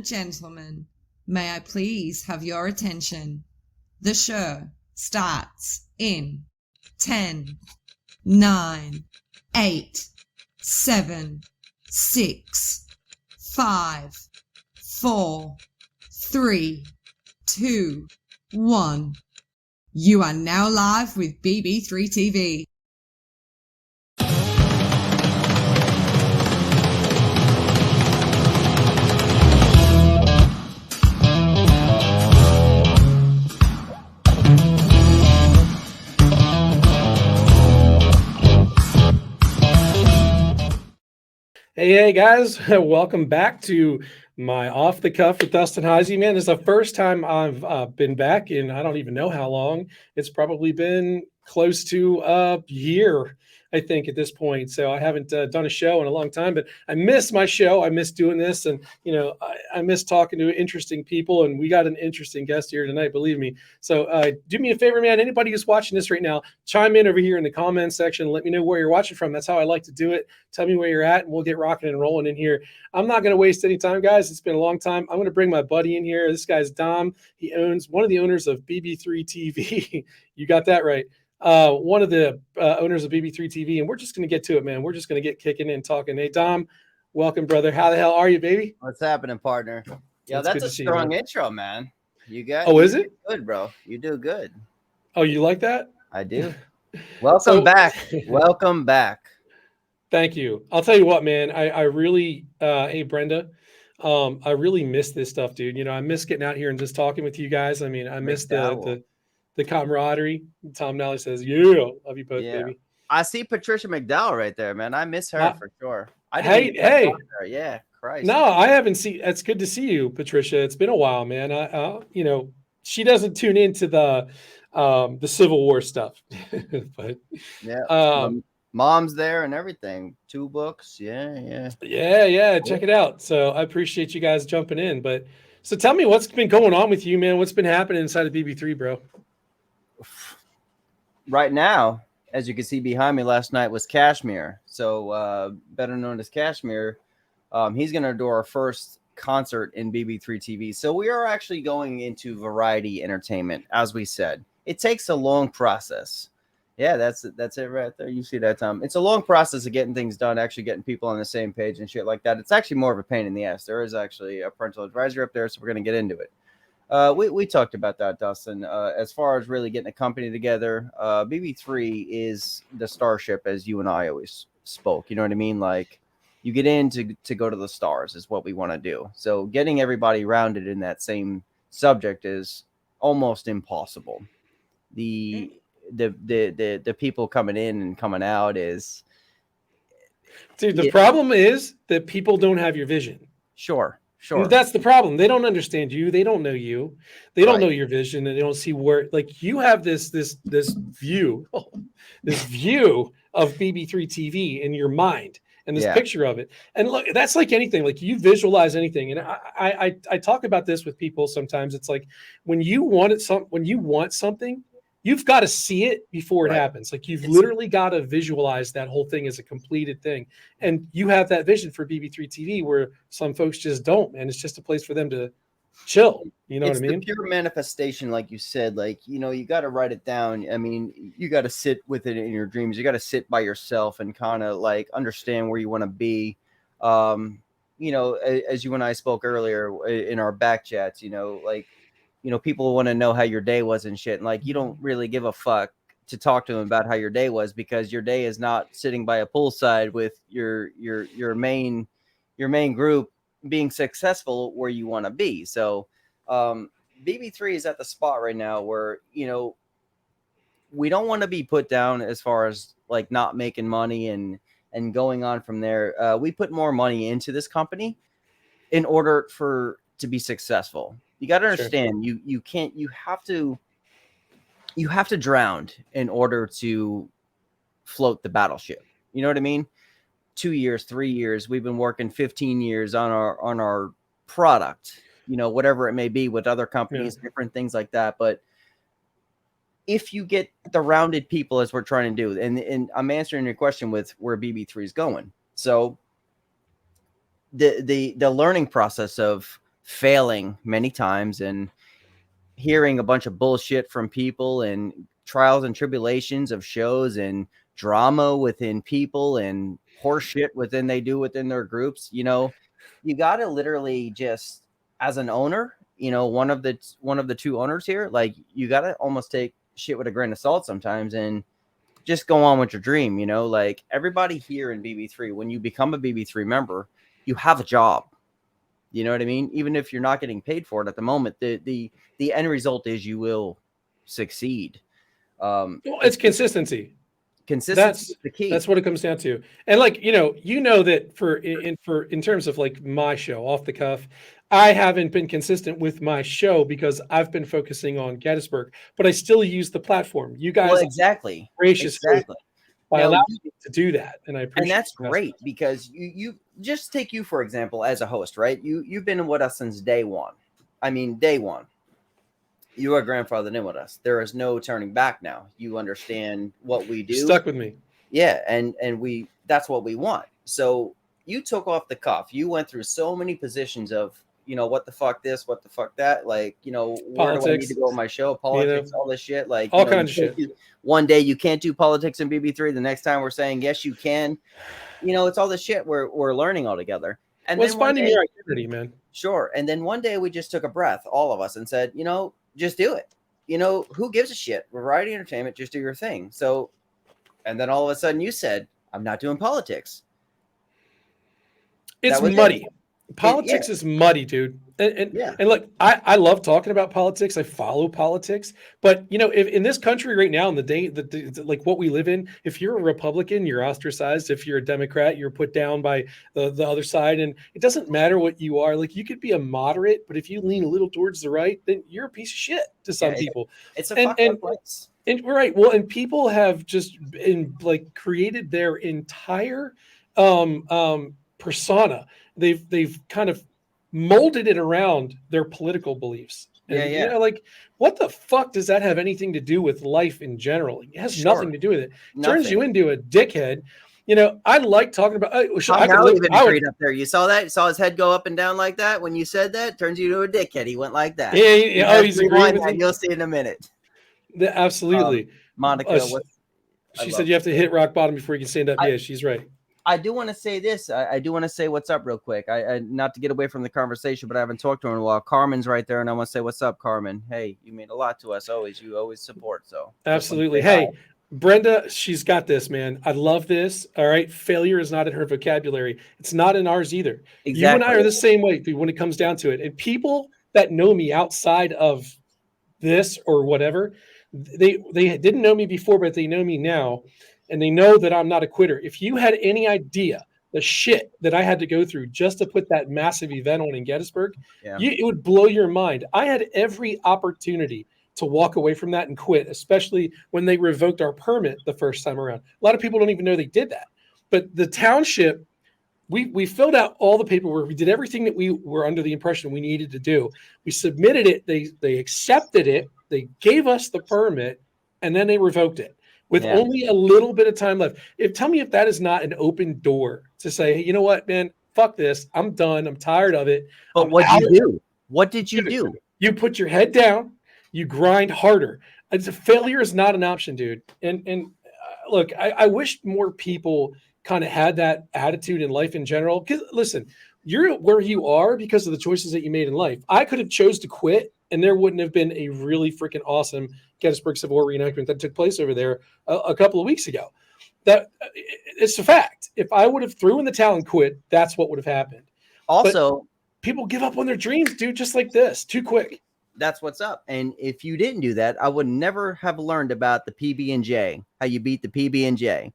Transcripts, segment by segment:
and gentlemen, may I please have your attention? The show starts in 10, 9, 8, 7, 6, 5, 4, 3, 2, 1. You are now live with BB3 TV. Hey guys, welcome back to my Off the Cuff with Dustin Heisey. Man, this is the first time I've been back in I don't even know how long. It's probably been close to a year, I think, at this point. So I haven't done a show in a long time, but I miss my show. I miss doing this, and I miss talking to interesting people. And we got an interesting guest here tonight, believe me. So do me a favor, man. Anybody who's watching this right now, chime in over here in the comments section. Let me know where you're watching from. That's how I like to do it. Tell me where you're at, and we'll get rocking and rolling in here. I'm not going to waste any time, guys. It's been a long time. I'm going to bring my buddy in here. This guy's Dom. He owns one of the owners of BB3 TV. You got that right. One of the owners of BB3 TV, and we're just going to get to it, man. We're just going to get kicking in talking. Hey, Dom, welcome, brother. How the hell are you, baby? What's happening, partner? Yeah, that's a strong intro, man. You got. Oh, is it good, bro? You do good. Oh, you like that? I do. Welcome back. Welcome back. Thank you. I'll tell you what, man. I really, hey, Brenda, I really miss this stuff, dude. You know, I miss getting out here and just talking with you guys. I mean, I miss the camaraderie. Tom Nally says, "Yeah, love you both, baby." I see Patricia McDowell right there, man. I miss her for sure. Hey, yeah, Christ. No, I haven't seen. It's good to see you, Patricia. It's been a while, man. She doesn't tune into the Civil War stuff, but yeah, mom's there and everything. 2 books, yeah. Check it out. So I appreciate you guys jumping in. But so tell me what's been going on with you, man. What's been happening inside of BB3, bro? Right now, as you can see behind me, last night was Kashmir. So better known as Kashmir. He's going to do our first concert in BB3 TV. So we are actually going into variety entertainment, as we said. It takes a long process. Yeah, that's it right there. You see that, Tom? It's a long process of getting things done, actually getting people on the same page and shit like that. It's actually more of a pain in the ass. There is actually a parental advisor up there, so we're going to get into it. We talked about that, Dustin. As far as really getting a company together, BB3 is the starship, as you and I always spoke. You know what I mean? Like, you get in to go to the stars is what we want to do. So getting everybody rounded in that same subject is almost impossible. The people coming in and coming out is... Dude, the problem is that people don't have your vision. Sure. That's the problem. They don't understand you. They don't know you. They don't know your vision, and they don't see where, like, you have this view, this view of BB3 TV in your mind, and this picture of it. And look, that's like anything. Like, you visualize anything, and I talk about this with people sometimes. It's like when you want something, you've got to see it before it happens. Like, you've literally got to visualize that whole thing as a completed thing. And you have that vision for BB3 TV where some folks just don't, and it's just a place for them to chill. You know what I mean? It's the pure manifestation, like you said. Like, you got to write it down. I mean, you got to sit with it in your dreams. You got to sit by yourself and kind of like understand where you want to be. As you and I spoke earlier in our back chats, people want to know how your day was and shit. And like, you don't really give a fuck to talk to them about how your day was, because your day is not sitting by a poolside with your main group being successful where you want to be. So BB3 is at the spot right now where, we don't want to be put down as far as like not making money and going on from there. We put more money into this company in order to be successful. You got to understand, you have to drown in order to float the battleship. You know what I mean? 2 years, 3 years, we've been working 15 years on our product, whatever it may be with other companies, different things like that. But if you get the rounded people, as we're trying to do, and I'm answering your question with where BB3 is going. So the learning process of failing many times and hearing a bunch of bullshit from people and trials and tribulations of shows and drama within people and horse shit within their groups, you got to literally just, as an owner, one of the two owners here, like, you got to almost take shit with a grain of salt sometimes and just go on with your dream. Like, everybody here in BB3, when you become a BB3 member, you have a job. You know what I mean? Even if you're not getting paid for it at the moment, the end result is you will succeed. Well, it's consistency. Consistency is the key. That's what it comes down to. And like, that in terms of like my show, Off the Cuff, I haven't been consistent with my show because I've been focusing on Gettysburg, but I still use the platform. You guys, exactly, graciously by allowing me to do that, and I appreciate. And that's great because you just take you for example as a host, right? You've been with us since day one. I mean, day one. You are grandfathered in with us. There is no turning back now. You understand what we do. Stuck with me. Yeah, and that's what we want. So you took off the cuff. You went through so many positions of, what the fuck this, what the fuck that, like, where do I need to go on my show? Politics, all this shit. Like, all kinds of shit. One day you can't do politics in BB3. The next time we're saying, yes, you can. It's all this shit we're learning all together. And it's finding your identity, man. Sure. And then one day we just took a breath, all of us, and said, just do it. Who gives a shit? Variety entertainment, just do your thing. So, and then all of a sudden you said, I'm not doing politics. It's muddy. Politics is muddy, dude. And look, I love talking about politics. I follow politics, but if in this country right now, in the day like what we live in, if you're a Republican, you're ostracized. If you're a Democrat, you're put down by the other side. And it doesn't matter what you are. Like, you could be a moderate, but if you lean a little towards the right, then you're a piece of shit to some people. It's a fucking place. And right. Well, and people have just created their entire persona. They've kind of molded it around their political beliefs. And, like, what the fuck does that have anything to do with life in general? It has nothing to do with it. Turns you into a dickhead. I like talking about. I even agreed up there. You saw that? You saw his head go up and down like that when you said that? Turns you to a dickhead. He went like that. Yeah. He's agreeing with me. You'll see in a minute. Absolutely. Monica, she said you have to hit rock bottom before you can stand up. Yeah, she's right. I do want to say this. I do want to say what's up real quick. I not to get away from the conversation, but I haven't talked to her in a while. Carmen's right there, and I want to say what's up, Carmen. Hey, you mean a lot to us always. You always support. So absolutely. Hey, Brenda, she's got this, man. I love this. All right. Failure is not in her vocabulary. It's not in ours either. Exactly. You and I are the same way, dude, when it comes down to it. And people that know me outside of this or whatever, they didn't know me before, but they know me now. And they know that I'm not a quitter. If you had any idea the shit that I had to go through just to put that massive event on in Gettysburg, it would blow your mind. I had every opportunity to walk away from that and quit, especially when they revoked our permit the first time around. A lot of people don't even know they did that. But the township, we filled out all the paperwork. We did everything that we were under the impression we needed to do. We submitted it. They accepted it. They gave us the permit, and then they revoked it. With only a little bit of time left. Tell me if that is not an open door to say, hey, you know what, man, fuck this. I'm done. I'm tired of it. But what did you do? What did you do? You put your head down. You grind harder. Failure is not an option, dude. And look, I wish more people kind of had that attitude in life in general. Because listen, you're where you are because of the choices that you made in life. I could have chose to quit, and there wouldn't have been a really freaking awesome Gettysburg Civil War reenactment that took place over there a couple of weeks ago. That it's a fact. If I would have threw in the towel and quit, that's what would have happened. Also, but people give up on their dreams, dude, just like this, too quick. That's what's up. And if you didn't do that, I would never have learned about the PB&J, how you beat the PB&J.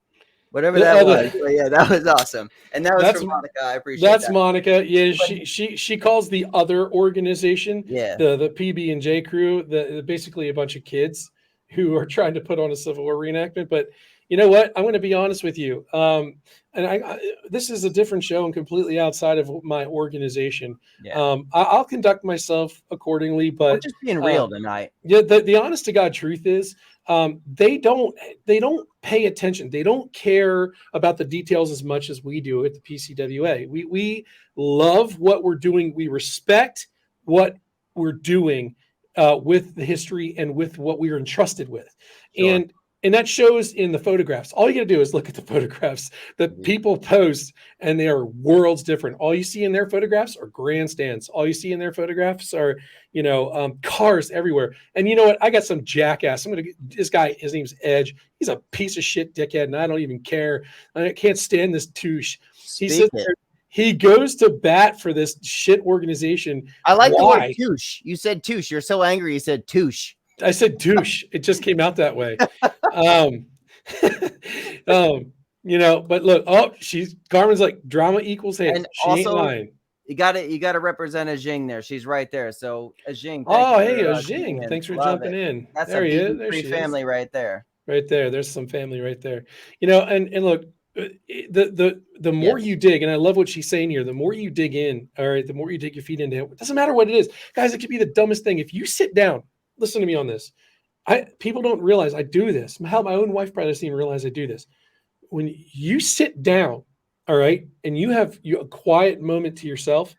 Whatever that was. But yeah, that was awesome. And that's from Monica. I appreciate that. That's Monica. Yeah, she calls the other organization, the PB&J crew, basically a bunch of kids who are trying to put on a Civil War reenactment. But you know what? I'm going to be honest with you. And this is a different show and completely outside of my organization. Yeah. I'll conduct myself accordingly, but we're just being real tonight. Yeah, the honest to God truth is, they don't pay attention. They don't care about the details as much as we do at the PCWA. We love what we're doing. We respect what we're doing with the history and with what we are entrusted with. Sure. And that shows in the photographs. All you got to do is look at the photographs that people post, and they are worlds different. All you see in their photographs are grandstands. All you see in their photographs are, cars everywhere. And you know what? I got some jackass. This guy, his name's Edge. He's a piece of shit dickhead, and I don't even care. I can't stand this douche. He goes to bat for this shit organization. I like the word touche. You said touche. You're so angry. You said touche. I said douche. It just came out that way. But look, Carmen's like drama equals hate. And she also, ain't lying. You got to represent Ajing there. She's right there. So Ajing. Ajing. Thanks for jumping in. That's there a he is. There BB3 family right there. Right there. There's some family right there. And look, the more you dig, and I love what she's saying here, the more you dig in, all right, the more you dig your feet into it. It doesn't matter what it is. Guys, it could be the dumbest thing. If you sit down, listen to me on this. People don't realize I do this. Hell, my own wife probably doesn't even realize I do this. When you sit down, all right, and you have a quiet moment to yourself,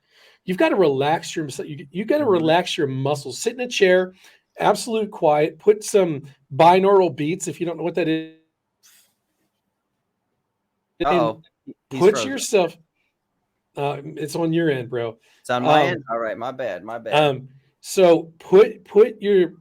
you've got to relax you got to relax your muscles. Sit in a chair, absolute quiet, put some binaural beats if you don't know what that is. Put yourself it's on your end, bro. It's on my end. All right, my bad. So put your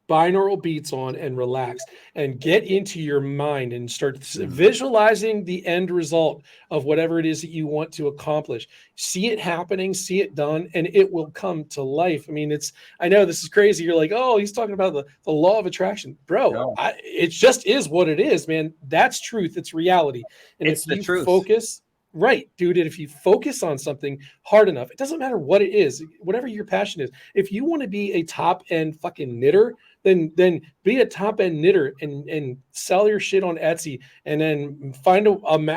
binaural beats on and relax and get into your mind and start visualizing the end result of whatever it is that you want to accomplish. See it happening, see it done, and it will come to life. I mean, I know this is crazy. You're like, oh, he's talking about the law of attraction. Bro, no. It just is what it is, man. That's truth. It's reality. And it's the truth. Focus, right, dude. And if you focus on something hard enough, it doesn't matter what it is, whatever your passion is. If you want to be a top end fucking knitter, then be a top end knitter and sell your shit on Etsy, and then find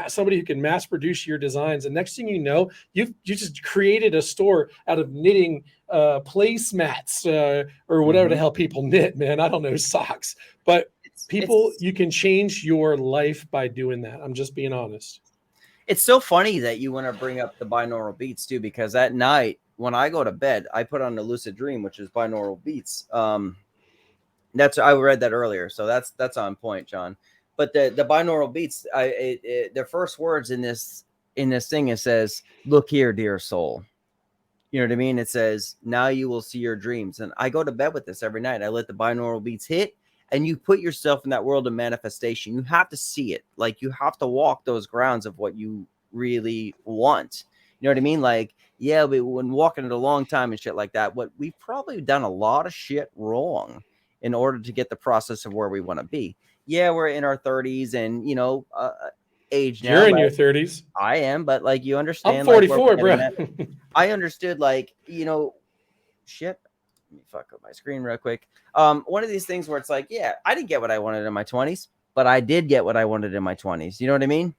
somebody who can mass produce your designs. And next thing you know, you just created a store out of knitting placemats or whatever the hell people knit, man. I don't know, socks. But you can change your life by doing that. I'm just being honest. It's so funny that you want to bring up the binaural beats too, because at night when I go to bed, I put on the Lucid Dream, which is binaural beats. I read that earlier, so that's on point, John. But the binaural beats, the first words in this thing, it says, "Look here, dear soul." You know what I mean? It says, "Now you will see your dreams." And I go to bed with this every night. I let the binaural beats hit, and you put yourself in that world of manifestation. You have to see it. Like, you have to walk those grounds of what you really want. You know what I mean? Like, yeah, we've been walking it a long time and shit like that. What we've probably done a lot of shit wrong in order to get the process of where we want to be. Yeah, we're in our 30s and, age now. You're in your 30s. I am, but like, you understand. I'm 44, bro. I understood, shit. Let me fuck up my screen real quick. One of these things where it's like, yeah, I didn't get what I wanted in my 20s, but I did get what I wanted in my 20s. You know what I mean?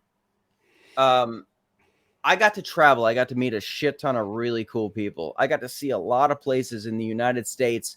I got to travel. I got to meet a shit ton of really cool people. I got to see a lot of places in the United States,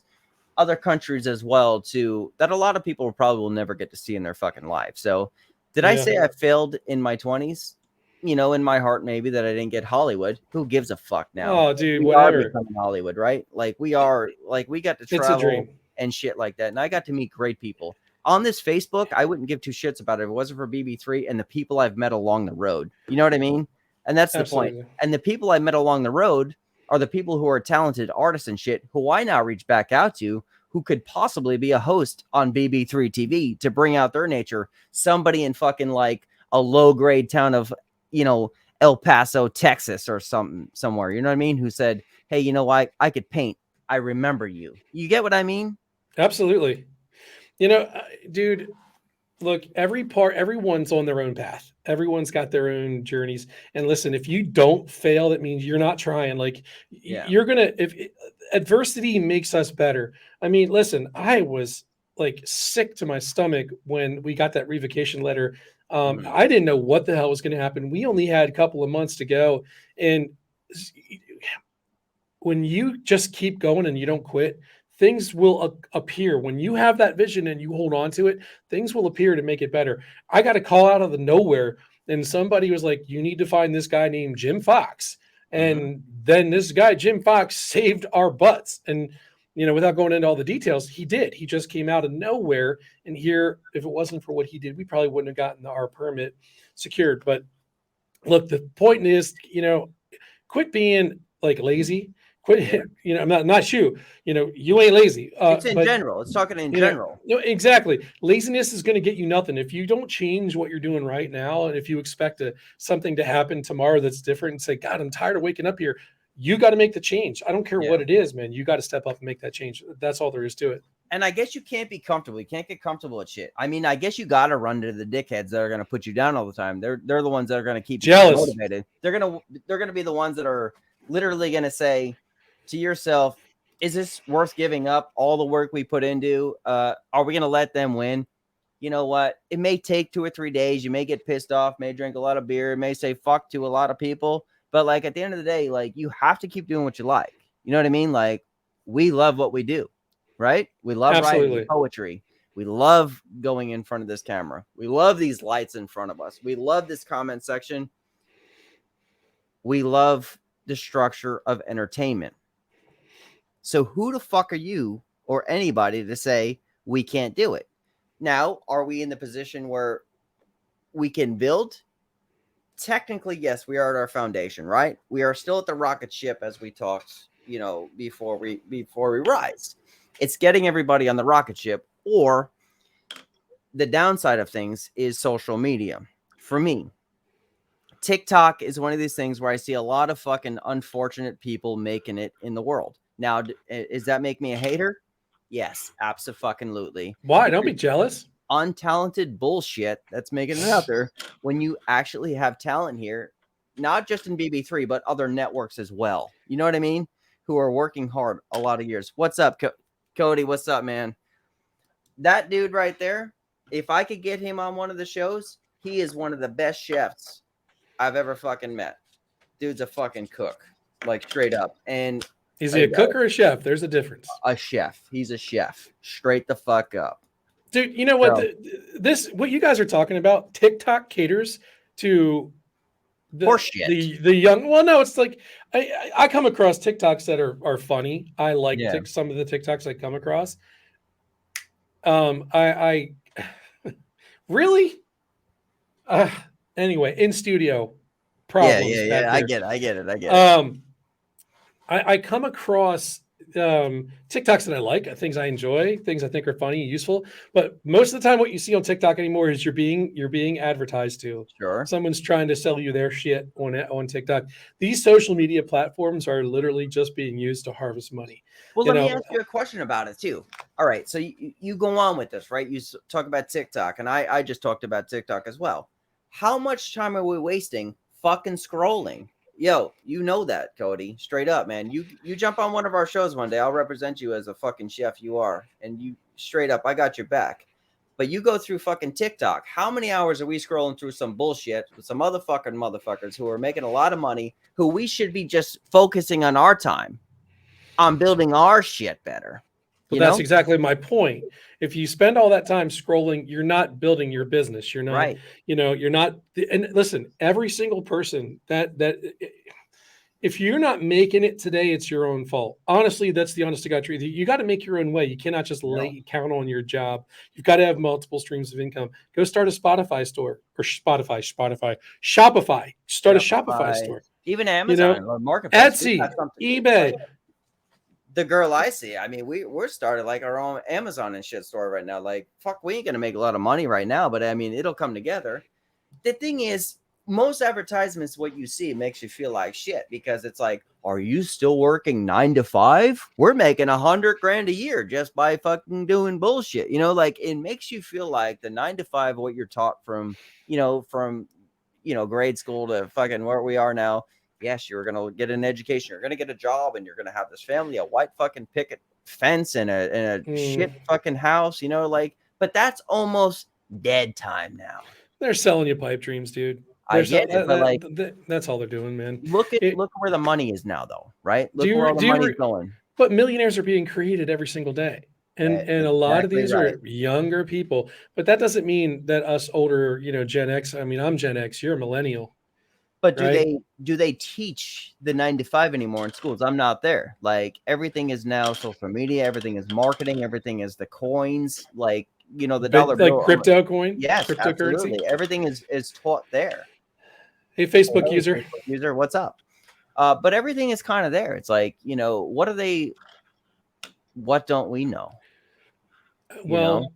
other countries as well, too, that a lot of people probably will never get to see in their fucking life. So did I say I failed in my 20s? In my heart, maybe, that I didn't get Hollywood. Who gives a fuck now? Oh, dude, we whatever. are becoming Hollywood, right? Like, we are, like, we got to travel and shit like that. And I got to meet great people. On this Facebook, I wouldn't give two shits about it if it wasn't for BB3 and the people I've met along the road. You know what I mean? And that's the point. And the people I met along the road are the people who are talented artists and shit, who I now reach back out to, who could possibly be a host on BB3 TV to bring out their nature. Somebody in fucking like a low grade town of, El Paso, Texas or somewhere, you know what I mean? Who said, hey, you know what? I could paint. I remember you. You get what I mean? Absolutely. Dude, look, everyone's on their own path. Everyone's got their own journeys. And listen, if you don't fail, that means you're not trying. Like, you're going to, adversity makes us better. I mean, listen, I was like sick to my stomach when we got that revocation letter. I didn't know what the hell was going to happen. We only had a couple of months to go. And when you just keep going and you don't quit, things will appear. When you have that vision and you hold on to it, things will appear to make it better. I got a call out of the nowhere, and somebody was like, you need to find this guy named Jim Fox. And then this guy, Jim Fox, saved our butts. And, without going into all the details, he did. He just came out of nowhere. And here, if it wasn't for what he did, we probably wouldn't have gotten our permit secured. But look, the point is, quit being like lazy. Quit, not you. You ain't lazy. It's in general. It's talking in general. Exactly. Laziness is going to get you nothing. If you don't change what you're doing right now, and if you expect something to happen tomorrow that's different and say, God, I'm tired of waking up here, you got to make the change. I don't care what it is, man. You got to step up and make that change. That's all there is to it. And I guess you can't be comfortable. You can't get comfortable with shit. I mean, I guess you got to run to the dickheads that are going to put you down all the time. They're the ones that are going to keep you motivated. They're going to be the ones that are literally going to say to yourself, is this worth giving up all the work we put into? Are we going to let them win? You know what? It may take 2 or 3 days. You may get pissed off, may drink a lot of beer, may say fuck to a lot of people. But like at the end of the day, like you have to keep doing what you like. You know what I mean? Like we love what we do, right? We love writing poetry. We love going in front of this camera. We love these lights in front of us. We love this comment section. We love the structure of entertainment. So who the fuck are you or anybody to say we can't do it? Now, are we in the position where we can build? Technically, yes, we are at our foundation, right? We are still at the rocket ship as we talked, before we rise. It's getting everybody on the rocket ship, or the downside of things is social media. For me, TikTok is one of these things where I see a lot of fucking unfortunate people making it in the world. Now, does that make me a hater? Yes, abso-fucking-lutely. Why? Don't be jealous. Untalented bullshit that's making it out there when you actually have talent here, not just in BB3, but other networks as well. You know what I mean? Who are working hard a lot of years. What's up, Cody? What's up, man? That dude right there, if I could get him on one of the shows, he is one of the best chefs I've ever fucking met. Dude's a fucking cook, like straight up. And is he a cook or a chef? There's a difference. A chef. He's a chef. Straight the fuck up. Dude, you know what? What you guys are talking about, TikTok caters to the young. Well, no, it's like I come across TikToks that are funny. I like some of the TikToks I come across. I really. Anyway, in studio problems. Yeah. I get it. I come across TikToks that I like, things I enjoy, things I think are funny and useful. But most of the time, what you see on TikTok anymore is you're being advertised to. Sure. Someone's trying to sell you their shit on TikTok. These social media platforms are literally just being used to harvest money. Well, let me ask you a question about it too. All right, so you go on with this, right? You talk about TikTok, and I just talked about TikTok as well. How much time are we wasting fucking scrolling? Yo, you know that, Cody. Straight up, man. You jump on one of our shows one day. I'll represent you as a fucking chef you are. And you straight up, I got your back. But you go through fucking TikTok. How many hours are we scrolling through some bullshit with some motherfuckers who are making a lot of money, who we should be just focusing on our time, on building our shit better? Well, that's exactly my point. If you spend all that time scrolling, you're not building your business. You're not, right. You're not. And listen, every single person that if you're not making it today, it's your own fault. Honestly, that's the honest to God truth. You got to make your own way. You cannot just count on your job. You've got to have multiple streams of income. Go start a Spotify store or Shopify. Start a Shopify store. Even Amazon or Marketplace. Etsy, eBay. The girl I see, I mean, we're started like our own Amazon and shit store right now. Like, fuck, we ain't gonna make a lot of money right now, but I mean, it'll come together. The thing is, most advertisements, what you see makes you feel like shit, because it's like, are you still working 9 to 5? We're making $100,000 a year just by fucking doing bullshit. Like it makes you feel like the 9 to 5, what you're taught from grade school to fucking where we are now. Yes, you're going to get an education. You're going to get a job, and you're going to have this family, a white fucking picket fence and a shit fucking house, but that's almost dead time now. They're selling you pipe dreams, dude. I get it, but that's all they're doing, man. Look where the money is now, though, right? Look where all the money's going. But millionaires are being created every single day. And a lot of these are younger people. But that doesn't mean that us older, Gen X, I mean, I'm Gen X, you're a millennial. But do right? they teach the 9 to 5 anymore in schools? I'm not there. Like everything is now social media, everything is marketing, everything is the coins, like the dollar Like bill. crypto coin, Yes, cryptocurrency. absolutely. Everything is taught there. Hey, Facebook Hey, user. Facebook user, what's up? But everything is kind of there. It's like, what don't we know? Well,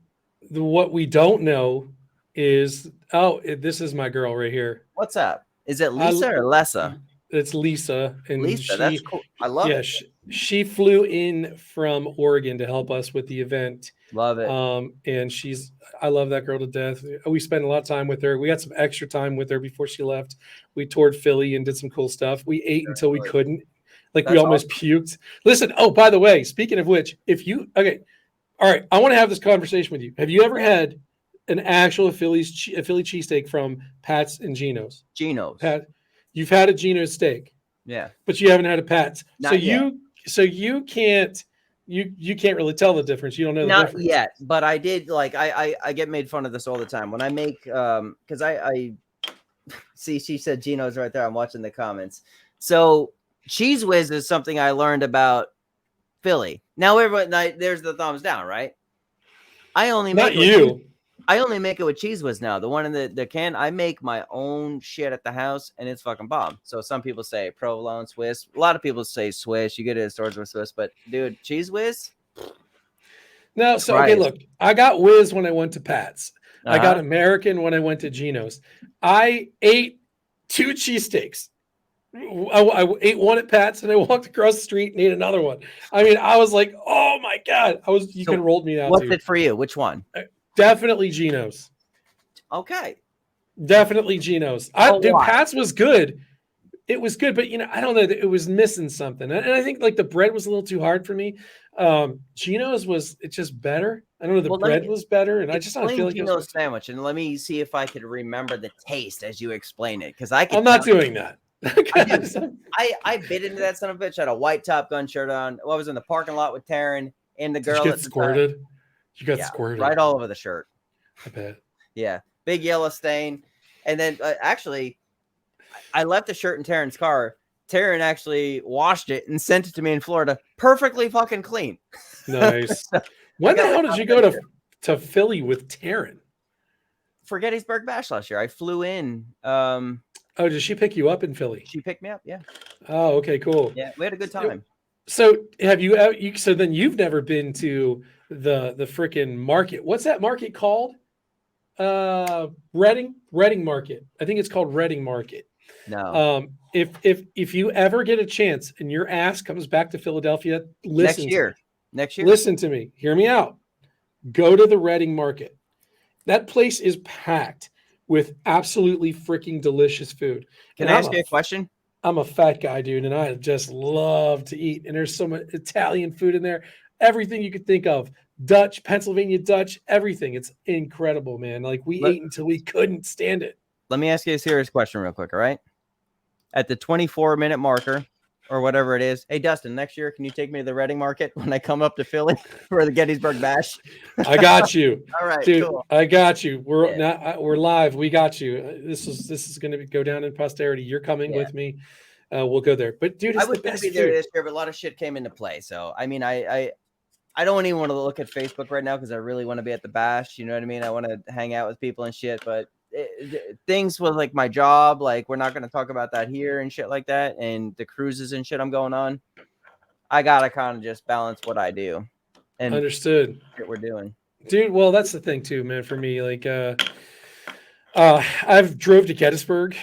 what we don't know is, this is my girl right here. What's up? Is it Lisa or Lessa? It's Lisa, and Lisa, that's cool. I love it. She flew in from Oregon to help us with the event. Love it. And I love that girl to death. We spent a lot of time with her. We got some extra time with her before she left. We toured Philly and did some cool stuff. We ate until we couldn't. Like we almost puked. Listen, by the way, speaking of which, all right, I want to have this conversation with you. Have you ever had an actual Philly cheesesteak from Pat's and Gino's? Pat, you've had a Gino's steak. Yeah. But you haven't had a Pat's. Not yet. You can't really tell the difference. You don't know the difference. Not yet, but I did I get made fun of this all the time when I make because I see she said Gino's right there. I'm watching the comments. So Cheese Whiz is something I learned about Philly. Now there's the thumbs down, right? I only make it with Cheese Whiz now. The one in the can. I make my own shit at the house, and it's fucking bomb. So some people say provolone, Swiss. A lot of people say Swiss. You get it at stores with Swiss, but dude, Cheese Whiz. No, so okay, look, I got Whiz when I went to Pat's. I got American when I went to Gino's. I ate 2 cheesesteaks. I ate one at Pat's and I walked across the street and ate another one. I mean, I was like, oh my God. You could have rolled me out. What's it for you? Which one? Definitely Gino's. Okay. Definitely Gino's. Dude, Pat's was good. It was good, but I don't know. It was missing something. And I think like the bread was a little too hard for me. Gino's it's just better. I don't know. The bread was better. And I just don't feel like Gino's sandwich. And let me see if I could remember the taste as you explain it. Because I'm not doing that. I bit into that son of a bitch. I had a white Top Gun shirt on. I was in the parking lot with Taryn and the girl. Did you get squirted? You got squirted right all over the shirt. I bet. Yeah, big yellow stain. And then actually, I left the shirt in Taryn's car. Taryn actually washed it and sent it to me in Florida, perfectly fucking clean. Nice. When the hell did you go to Philly with Taryn? For Gettysburg Bash last year. I flew in. Oh, did she pick you up in Philly? She picked me up, yeah. Oh, okay, cool. Yeah, we had a good time. So have you? So then you've never been to the freaking market? What's that market called? Reading Market. I think it's called Reading Market. No. If you ever get a chance and your ass comes back to Philadelphia, next year. Listen to me. Hear me out. Go to the Reading Market. That place is packed with absolutely freaking delicious food. Can I ask you a question? I'm a fat guy, dude, and I just love to eat. And there's so much Italian food in there. Everything you could think of. Dutch, Pennsylvania Dutch, everything. It's incredible, man. Like we ate until we couldn't stand it. Let me ask you a serious question real quick, all right? At the 24-minute marker or whatever it is. Hey, Dustin, next year, can you take me to the Reading Market when I come up to Philly for the Gettysburg Bash? I got you. All right, dude. Cool. I got you. We're live. We got you. This is going to go down in posterity. You're coming with me. We'll go there. But dude, I was going to be there this year, but a lot of shit came into play. So I mean, I don't even want to look at Facebook right now because I really want to be at the Bash. You know what I mean? I want to hang out with people and shit, but things with like my job, like we're not going to talk about that here and shit like that, and the cruises and shit I'm going on. I gotta kind of just balance what I do and understood what we're doing, dude. Well, that's the thing too, man. For me, like I've drove to Gettysburg,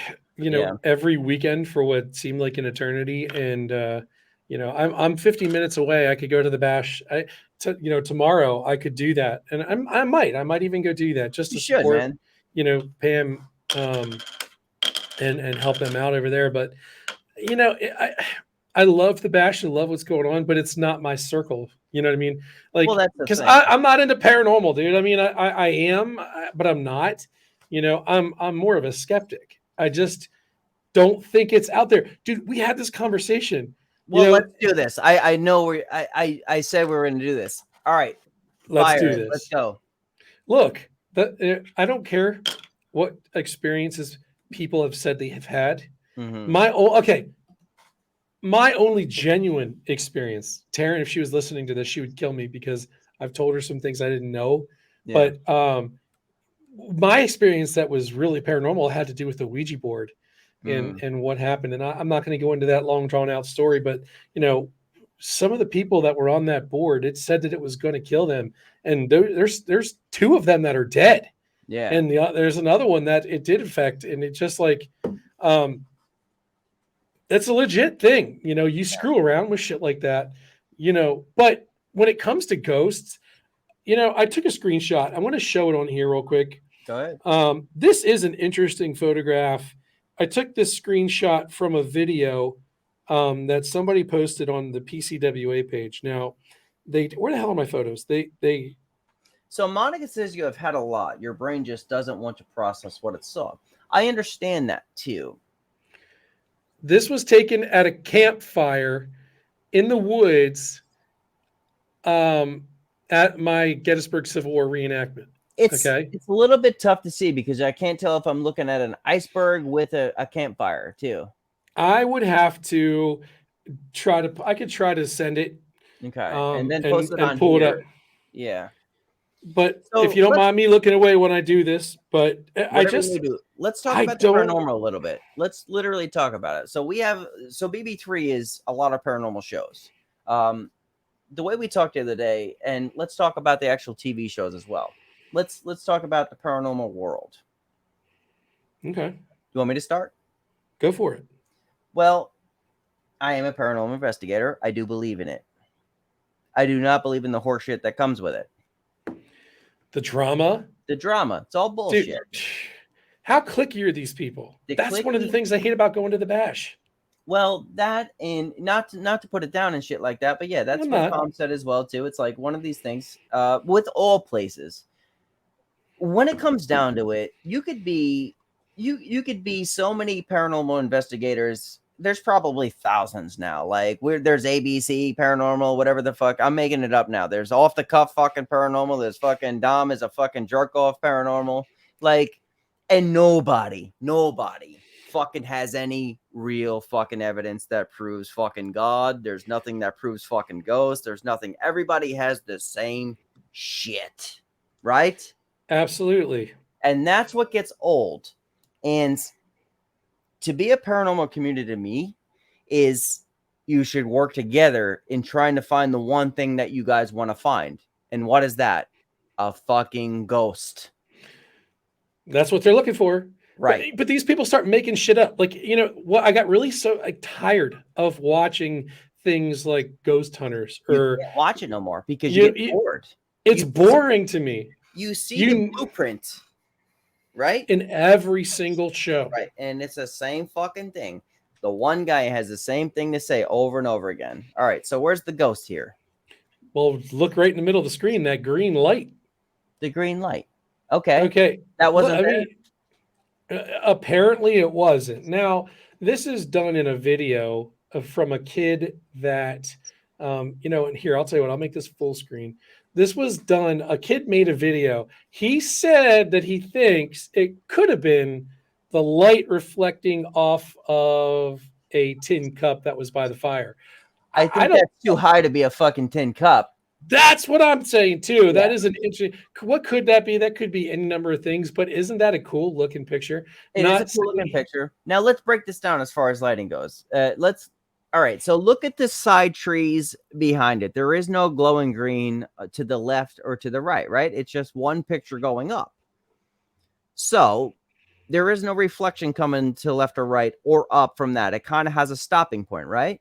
every weekend for what seemed like an eternity, and I'm 50 minutes away. I could go to the Bash. Tomorrow I could do that, and I might even go do that just to support, man. Pam, and help them out over there. But I love the Bash and love what's going on, but it's not my circle. You know what I mean? Like, because I'm not into paranormal, dude. I mean, I am, but I'm not. I'm more of a skeptic. I just don't think it's out there, dude. We had this conversation. Well, let's do this. I know I said we were going to do this. All right, let's do this. Let's go. Look. I don't care what experiences people have said they have had. Mhm. My only genuine experience, Taryn, if she was listening to this, she would kill me because I've told her some things I didn't know. Yeah. But my experience that was really paranormal had to do with the Ouija board and what happened. And I'm not going to go into that long drawn out story, but some of the people that were on that board, it said that it was going to kill them. And there's two of them that are dead. Yeah. And there's another one that it did affect. And it just like, that's a legit thing. You screw around with shit like that, but when it comes to ghosts, I took a screenshot. I want to show it on here real quick. Go ahead. This is an interesting photograph. I took this screenshot from a video that somebody posted on the PCWA page. Now, where the hell are my photos? So Monica says you have had a lot. Your brain just doesn't want to process what it saw. I understand that too. This was taken at a campfire in the woods at my Gettysburg Civil War reenactment. It's a little bit tough to see because I can't tell if I'm looking at an iceberg with a campfire too. I would have to I could try to send it. Okay. And then post it on pull here. it up. Yeah. But if you don't mind me looking away when I do this, but let's talk about the paranormal a little bit. Let's literally talk about it. So BB3 is a lot of paranormal shows. The way we talked the other day, and let's talk about the actual TV shows as well. Let's talk about the paranormal world. Okay. You want me to start? Go for it. Well, I am a paranormal investigator. I do believe in it. I do not believe in the horseshit that comes with it. The drama? It's all bullshit. Dude, how cliquey are these people? That's one of the things I hate about going to the bash. Well, that, and not to put it down and shit like that, but yeah, that's what Tom said as well too. It's like one of these things with all places. When it comes down to it, you could be so many paranormal investigators. There's probably thousands now. Like there's ABC paranormal, whatever the fuck. I'm making it up now. There's off the cuff fucking paranormal. There's fucking Dom is a fucking jerk off paranormal. Like, and nobody fucking has any real fucking evidence that proves fucking God. There's nothing that proves fucking ghosts. There's nothing. Everybody has the same shit, right? Absolutely. And that's what gets old. And to be a paranormal community to me is you should work together in trying to find the one thing that you guys want to find. And what is that? A fucking ghost. That's what they're looking for. Right. But these people start making shit up. Like, what I got really tired of watching things like Ghost Hunters you can't watch it no more because you get bored. It's boring to me. You see the blueprint, right? In every single show. Right. And it's the same fucking thing. The one guy has the same thing to say over and over again. All right. So where's the ghost here? Well, look right in the middle of the screen, that green light. The green light. Okay. Okay. That wasn't apparently it wasn't. Now, this is done in a video from a kid that, and here, I'll tell you what, I'll make this full screen. This was done, a kid made a video. He said that he thinks it could have been the light reflecting off of a tin cup that was by the fire. I think that's too high to be a fucking tin cup. That's what I'm saying too. Yeah. That is an interesting. What could that be? That could be any number of things, but isn't that a cool looking picture? It is a cool looking picture. Now let's break this down as far as lighting goes. All right. So look at the side trees behind it. There is no glowing green to the left or to the right, right? It's just one picture going up. So there is no reflection coming to left or right or up from that. It kind of has a stopping point, right?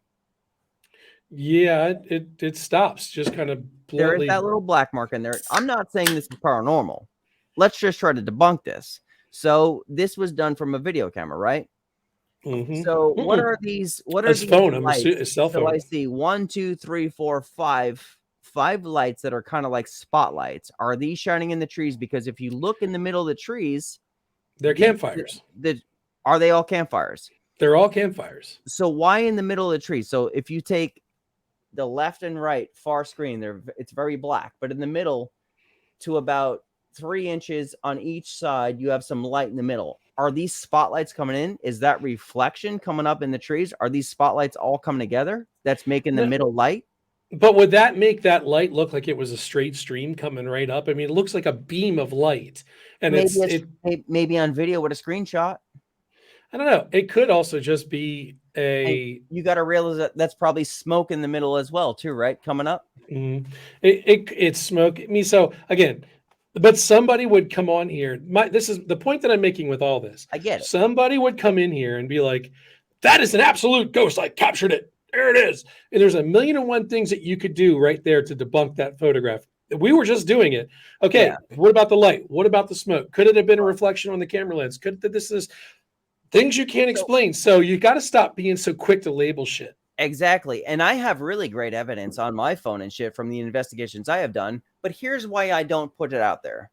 Yeah, it stops just kind of bluntly. There is that little black mark in there. I'm not saying this is paranormal. Let's just try to debunk this. So this was done from a video camera, right? Mm-hmm. So what are these? What are these phone? Lights? A cell phone. So I see 1, 2, 3, 4, 5 lights that are kind of like spotlights. Are these shining in the trees? Because if you look in the middle of the trees, they're campfires. Are they all campfires? They're all campfires. So why in the middle of the tree? So if you take the left and right far screen, it's very black, but in the middle to about 3 inches on each side. You have some light in the middle. Are these spotlights coming in? Is that reflection coming up in the trees? Are these spotlights all coming together? That's making the middle light? But would that make that light look like it was a straight stream coming right up? I mean, it looks like a beam of light, and maybe on video with a screenshot. I don't know. It could also just be and you got to realize that that's probably smoke in the middle as well, too, right? Coming up. It's smoke. I mean, so again, but somebody would come on here. This is the point that I'm making with all this. I get it. Somebody would come in here and be like, "That is an absolute ghost. I captured it. There it is." And there's 1,000,001 things that you could do right there to debunk that photograph. We were just doing it. Okay. Yeah. What about the light? What about the smoke? Could it have been a reflection on the camera lens? This is things you can't explain. So you got to stop being so quick to label shit. Exactly. And I have really great evidence on my phone and shit from the investigations I have done. But here's why I don't put it out there.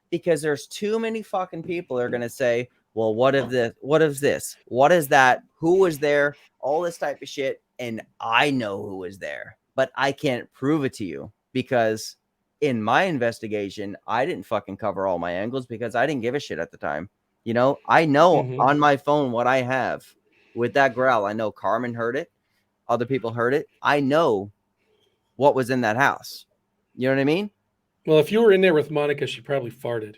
Because there's too many fucking people that are going to say, well, what if this? What is this? What is that? Who was there? All this type of shit. And I know who was there. But I can't prove it to you. Because in my investigation, I didn't fucking cover all my angles because I didn't give a shit at the time. You know, I know on my phone what I have with that growl. I know Carmen heard it. Other people heard it. I know what was in that house. You know what I mean? Well, if you were in there with Monica, she probably farted.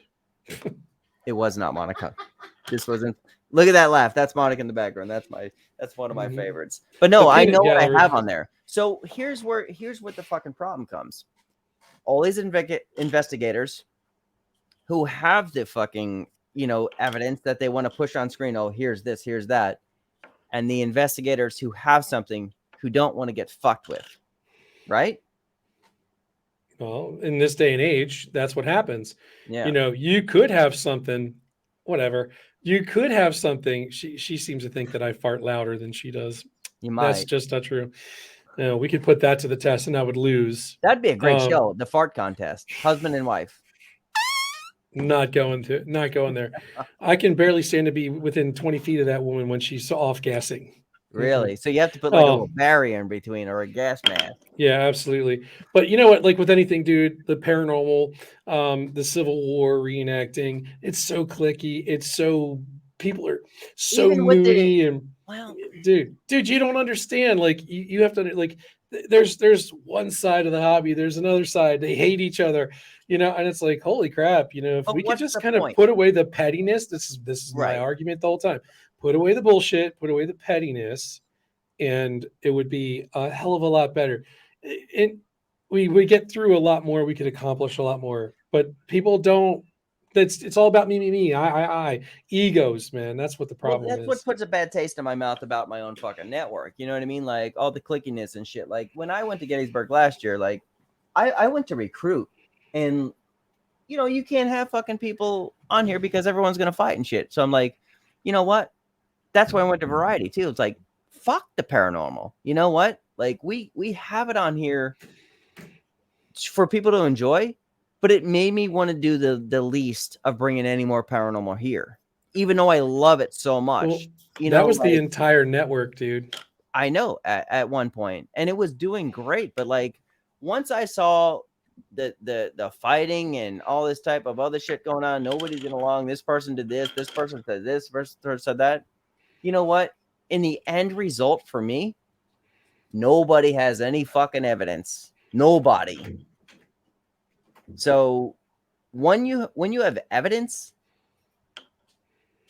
It was not Monica. This wasn't. Look at that laugh. That's Monica in the background. That's one of my favorites. But no, I know what I have on there. So here's what the fucking problem comes. All these investigators who have the fucking, evidence that they want to push on screen. Oh, here's this, here's that. And the investigators who have something who don't want to get fucked with. Right? Well, in this day and age, that's what happens. Yeah. You could have something, whatever. You could have something. She seems to think that I fart louder than she does. You might. That's just not true. We could put that to the test and I would lose. That'd be a great show. The fart contest, husband and wife. Not going there. I can barely stand to be within 20 feet of that woman when she's off gassing. Really? So you have to put like a little barrier in between or a gas mask. Yeah, absolutely. But you know what? Like with anything, dude, the paranormal, the Civil War reenacting, it's so clicky. It's so people are so moody and dude, you don't understand. Like you have to like. There's one side of the hobby. There's another side. They hate each other, and it's like, holy crap, if we could just kind of put away the pettiness. This is my argument the whole time. Put away the bullshit, put away the pettiness, and it would be a hell of a lot better. And we get through a lot more. We could accomplish a lot more, but people don't. It's all about me, I, egos, man. That's what the problem is. That's what puts a bad taste in my mouth about my own fucking network. You know what I mean? Like all the clickiness and shit. Like when I went to Gettysburg last year, like I went to recruit, and you can't have fucking people on here because everyone's gonna fight and shit. So I'm like, you know what? That's why I went to Variety too. It's like, fuck the paranormal. You know what? Like we have it on here for people to enjoy. But it made me want to do the least of bringing any more paranormal here, even though I love it so much. Well, that was the entire network, dude. I know at one point, and it was doing great. But like once I saw the fighting and all this type of other shit going on, nobody's getting along. This person did this. This person said this. This person said that. You know what? In the end result for me, nobody has any fucking evidence. Nobody. So when you have evidence,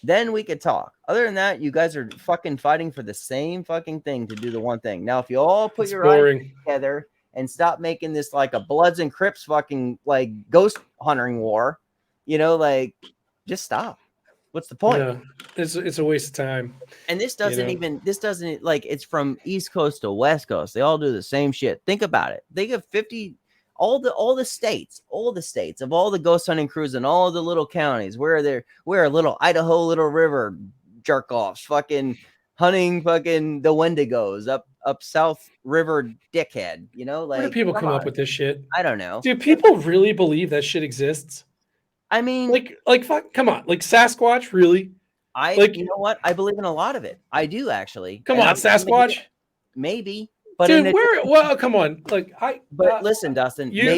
then we could talk. Other than that, you guys are fucking fighting for the same fucking thing to do the one thing. Now, if you all put your eyes together and stop making this like a Bloods and Crips fucking like ghost hunting war, just stop. What's the point? Yeah, it's a waste of time. And this doesn't it's from East Coast to West Coast. They all do the same shit. Think about it. They give 50. All the states of all the ghost hunting crews and all the little counties where a little Idaho little river jerk offs fucking hunting fucking the Wendigos up South River dickhead, where do people come up with this shit? I don't know. Do people really believe that shit exists? I mean, like fuck, come on, like Sasquatch, really? You know what? I believe in a lot of it. I do actually. Come on, Sasquatch. Maybe. But Dude, well, come on. Like listen, Dustin, you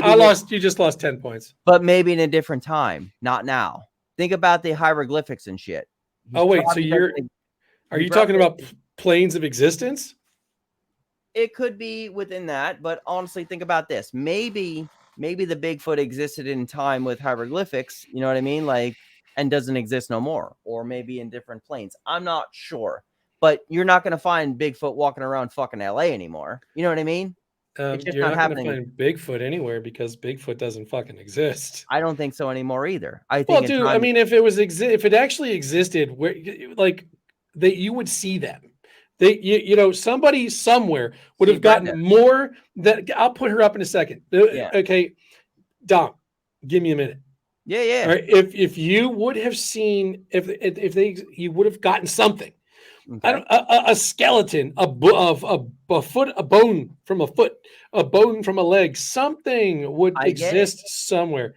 just lost 10 points. But maybe in a different time, not now. Think about the hieroglyphics and shit. Oh wait, so are you talking about planes of existence? It could be within that, but honestly, think about this. Maybe the Bigfoot existed in time with hieroglyphics, you know what I mean? Like, and doesn't exist no more, or maybe in different planes. I'm not sure, but you're not going to find Bigfoot walking around fucking LA anymore. You know what I mean? It's just You're not not going to happening. find Bigfoot anywhere because Bigfoot doesn't fucking exist. I don't think so anymore either. I think. Well, dude, I mean, if it actually existed, where like you would see them. Somebody somewhere would have gotten more. That I'll put her up in a second. Yeah. Okay, Dom, give me a minute. Yeah. All right. If you would have seen, you would have gotten something. Okay. A skeleton, a foot, a bone from a foot, a bone from a leg. Something would exist somewhere.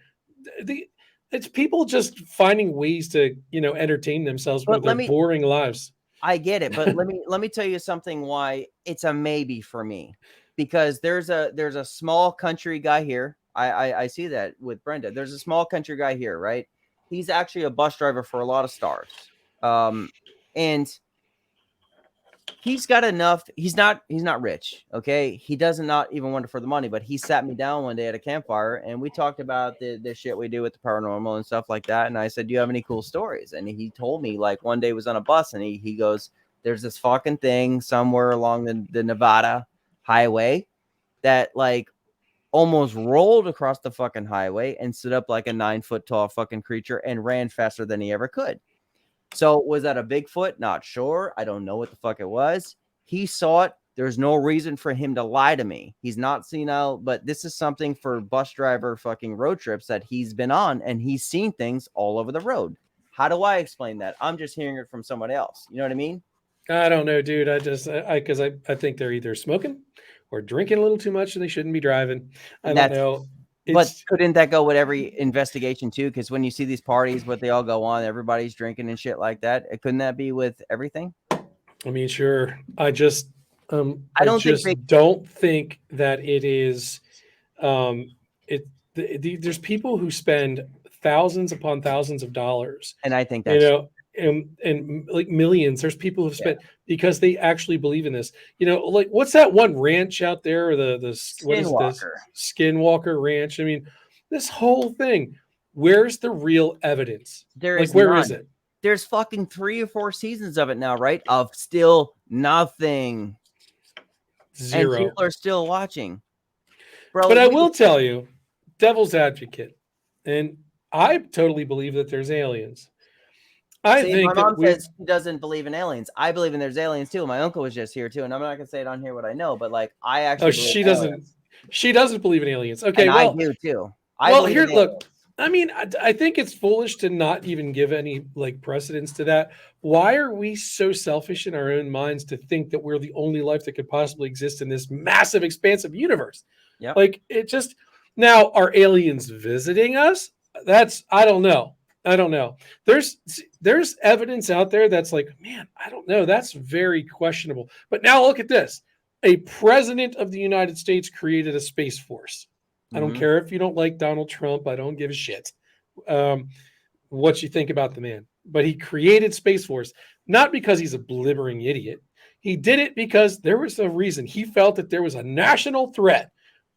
It's people just finding ways to entertain themselves with their boring lives. I get it, but let me tell you something why it's a maybe for me, because there's a small country guy here. I see that with Brenda. There's a small country guy here, right? He's actually a bus driver for a lot of stars, and he's got enough. He's not rich, okay? He does not even want it for the money, but he sat me down one day at a campfire and we talked about the shit we do with the paranormal and stuff like that. And I said, do you have any cool stories? And he told me, like, one day he was on a bus and he goes, there's this fucking thing somewhere along the Nevada highway that like almost rolled across the fucking highway and stood up like a 9-foot tall fucking creature and ran faster than he ever could. So was that a Bigfoot? Not sure. I don't know what the fuck it was. He saw it. There's no reason for him to lie to me. He's not seen out, but this is something for bus driver fucking road trips that he's been on, and he's seen things all over the road. How do I explain that? I'm just hearing it from somebody else. You know what I mean? I don't know, dude. I think they're either smoking or drinking a little too much and they shouldn't be driving. I don't know. But couldn't that go with every investigation too? Because when you see these parties, what they all go on, everybody's drinking and shit like that. Couldn't that be with everything? I mean, sure. I just don't think that it is. There's people who spend thousands upon thousands of dollars, and I think that's and like millions. There's people who've spent because they actually believe in this. Like what's that one ranch out there? The Skinwalker Ranch. I mean, this whole thing. Where's the real evidence? Where is it? There's fucking 3 or 4 seasons of it now, right? Of still nothing. Zero. And people are still watching. Bro, but I will tell you, devil's advocate, and I totally believe that there's aliens. I think my mom says she doesn't believe in aliens. I believe in there's aliens too. My uncle was just here too, and I'm not gonna say it on here what I know, but like I actually. She doesn't believe in aliens. Okay, and I do too. Look. I mean, I think it's foolish to not even give any like precedence to that. Why are we so selfish in our own minds to think that we're the only life that could possibly exist in this massive, expansive universe? Yeah. Like it just now are aliens visiting us? I don't know. There's evidence out there that's like, man, I don't know. That's very questionable. But now look at this. A president of the United States created a space force. I don't care if you don't like Donald Trump. I don't give a shit what you think about the man. But he created Space Force, not because he's a blibbering idiot. He did it because there was a reason. He felt that there was a national threat,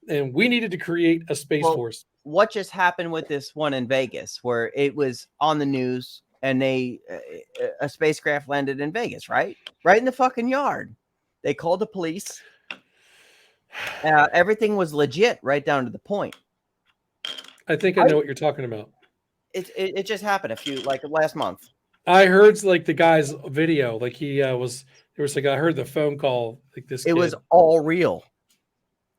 and we needed to create a Space Force. What just happened with this one in Vegas, where it was on the news, and a spacecraft landed in Vegas, right in the fucking yard. They called the police. Everything was legit right down to the point. I think I know what you're talking about. It just happened last month. I heard like the guy's video, like he I heard the phone call like this. It was all real.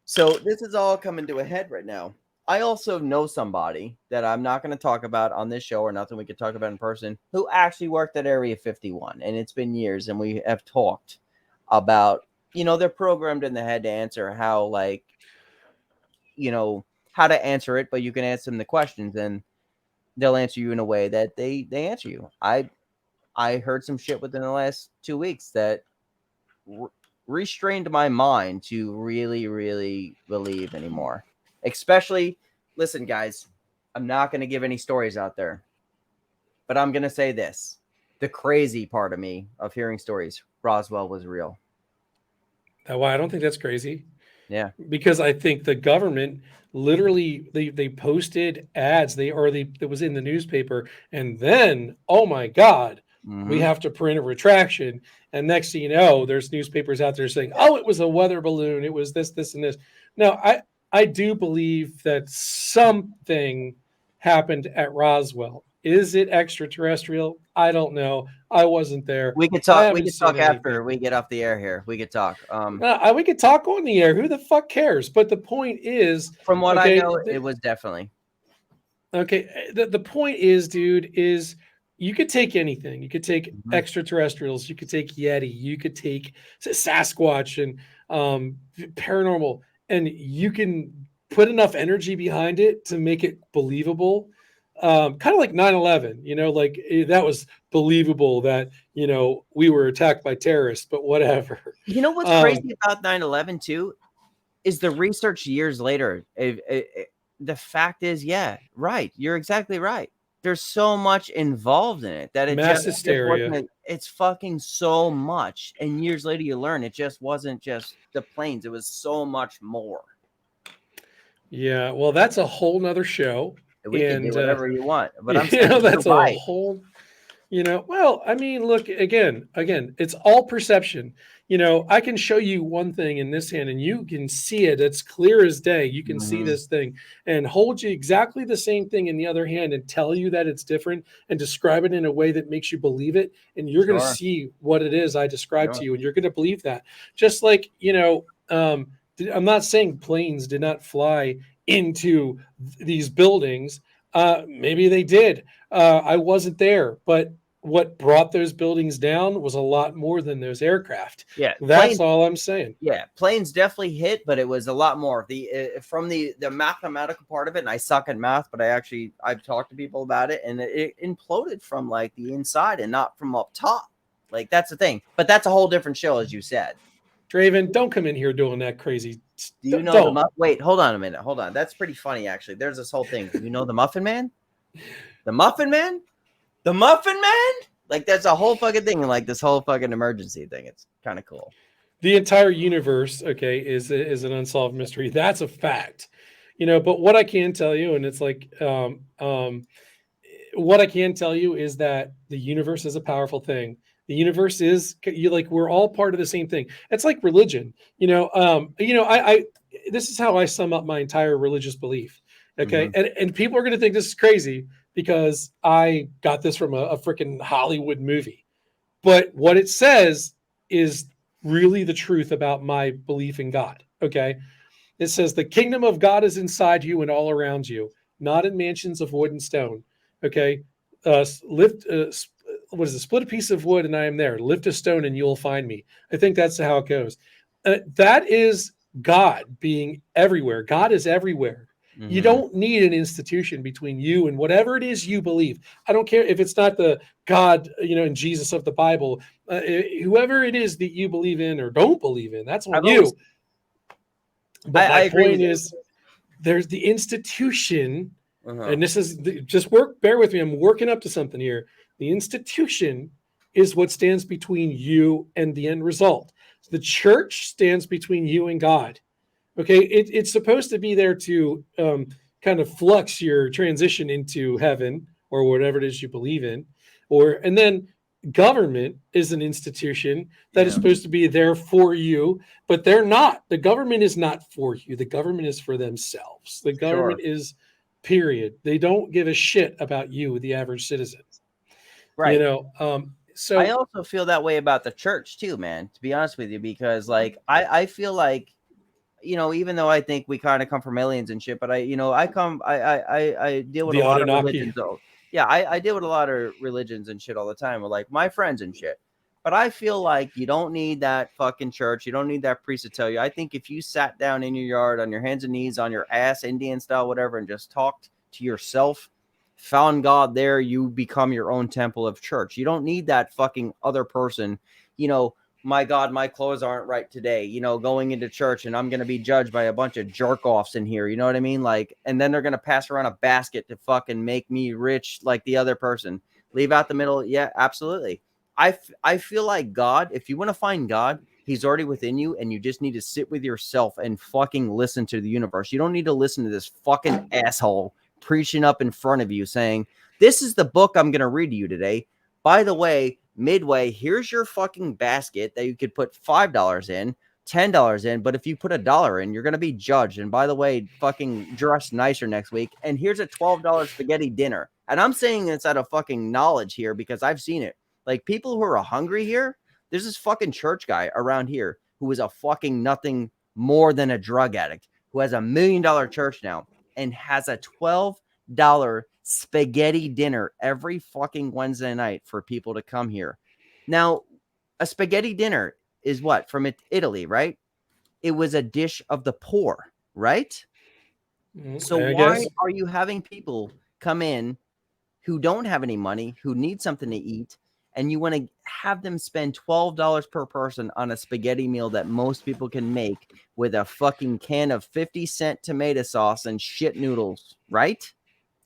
So this is all coming to a head right now. I also know somebody that I'm not going to talk about on this show or nothing we could talk about in person who actually worked at Area 51, and it's been years, and we have talked about. They're programmed in the head to answer how to answer it, but you can ask them the questions and they'll answer you in a way that they answer you. I heard some shit within the last 2 weeks that restrained my mind to really, really believe anymore. Especially, listen, guys, I'm not going to give any stories out there, but I'm going to say this. The crazy part of me of hearing stories, Roswell was real. Well, I don't think that's crazy. Yeah. Because I think the government literally they posted ads that was in the newspaper, and then, oh my God, we have to print a retraction, and next thing you know, there's newspapers out there saying, oh, it was a weather balloon, it was this and this. No, I do believe that something happened at Roswell. Is it extraterrestrial? I don't know. I wasn't there. We could I talk. We haven't could seen talk after anything. we get off the air here. We could talk. We could talk on the air. Who the fuck cares? But the point is, From what I okay, know, it was definitely. okay. The point is, dude, is you could take anything. You could take extraterrestrials. You could take Yeti. You could take Sasquatch and paranormal, and you can put enough energy behind it to make it believable. Kind of like 9/11, like that was believable that, we were attacked by terrorists, but whatever. You know what's crazy about 9/11 too is the research years later. The fact is, yeah, right. You're exactly right. There's so much involved in it that it Mass just hysteria. wasn't. It's fucking so much, and years later you learn it just wasn't just the planes. It was so much more. Yeah, well, that's a whole nother show. We can do whatever you want, but I'm saying that's right. a whole. Well, I mean, look, again, it's all perception. I can show you one thing in this hand and you can see it. It's clear as day. You can see this thing and hold you exactly the same thing in the other hand and tell you that it's different and describe it in a way that makes you believe it. And you're going to see what it is I described to you, and you're going to believe that. Just like, I'm not saying planes did not fly into these buildings. Maybe they did. I wasn't there, but what brought those buildings down was a lot more than those aircraft. Yeah, that's all I'm saying. Yeah, planes definitely hit, but it was a lot more from the mathematical part of it. And I suck at math, but I've talked to people about it, and it imploded from like the inside and not from up top. Like that's the thing. But that's a whole different show, as you said. Draven, don't come in here doing that crazy. Do you know wait, hold on a minute. Hold on. That's pretty funny, actually. There's this whole thing. Do you know the Muffin Man? The Muffin Man? The Muffin Man? Like, that's a whole fucking thing, like this whole fucking emergency thing. It's kind of cool. The entire universe, okay, is an unsolved mystery. That's a fact. But what I can tell you, and it's like, what I can tell you is that the universe is a powerful thing. The universe is we're all part of the same thing. It's like religion. I this is how I sum up my entire religious belief. Okay. And people are going to think this is crazy because I got this from a freaking Hollywood movie. But what it says is really the truth about my belief in God. Okay. It says the kingdom of God is inside you and all around you, not in mansions of wood and stone. Okay. Split a piece of wood and I am there. Lift a stone and you'll find me. I think that's how it goes. That is God being everywhere. God is everywhere. You don't need an institution between you and whatever it is you believe. I don't care if it's not the God, and Jesus of the Bible, whoever it is that you believe in or don't believe in, that's on you. But my point is there's the institution, and this is bear with me. I'm working up to something here. The institution is what stands between you and the end result. The church stands between you and God. Okay, it's supposed to be there to kind of flux your transition into heaven or whatever it is you believe in, and then government is an institution that is supposed to be there for you, but they're not. The government is not for you. The government is for themselves. The government is period. They don't give a shit about you, the average citizen. Right. So I also feel that way about the church too, man, to be honest with you, because like I feel like, even though I think we kind of come from aliens and shit, but I deal with a lot of religions. Yeah, I deal with a lot of religions and shit all the time with like my friends and shit. But I feel like you don't need that fucking church. You don't need that priest to tell you. I think if you sat down in your yard on your hands and knees, on your ass, Indian style, whatever, and just talked to yourself, found God there, you become your own temple of church. You don't need that fucking other person, my God, my clothes aren't right today, going into church and I'm going to be judged by a bunch of jerk offs in here. You know what I mean? Like, and then they're going to pass around a basket to fucking make me rich like the other person. Leave out the middle. Yeah, absolutely. I feel like God, if you want to find God, he's already within you and you just need to sit with yourself and fucking listen to the universe. You don't need to listen to this fucking asshole preaching up in front of you saying, this is the book I'm going to read to you today. By the way, midway, here's your fucking basket that you could put $5 in, $10 in, but if you put $1 in, you're going to be judged. And by the way, fucking dress nicer next week. And here's a $12 spaghetti dinner. And I'm saying it's out of fucking knowledge here because I've seen it. Like, people who are hungry here, there's this fucking church guy around here who is a fucking nothing more than a drug addict who has $1 million church now and has a $12 spaghetti dinner every fucking Wednesday night for people to come here. Now, a spaghetti dinner is what? From Italy, right? It was a dish of the poor, right? So why are you having people come in who don't have any money, who need something to eat, and you want to have them spend $12 per person on a spaghetti meal that most people can make with a fucking can of 50-cent tomato sauce and shit noodles, right?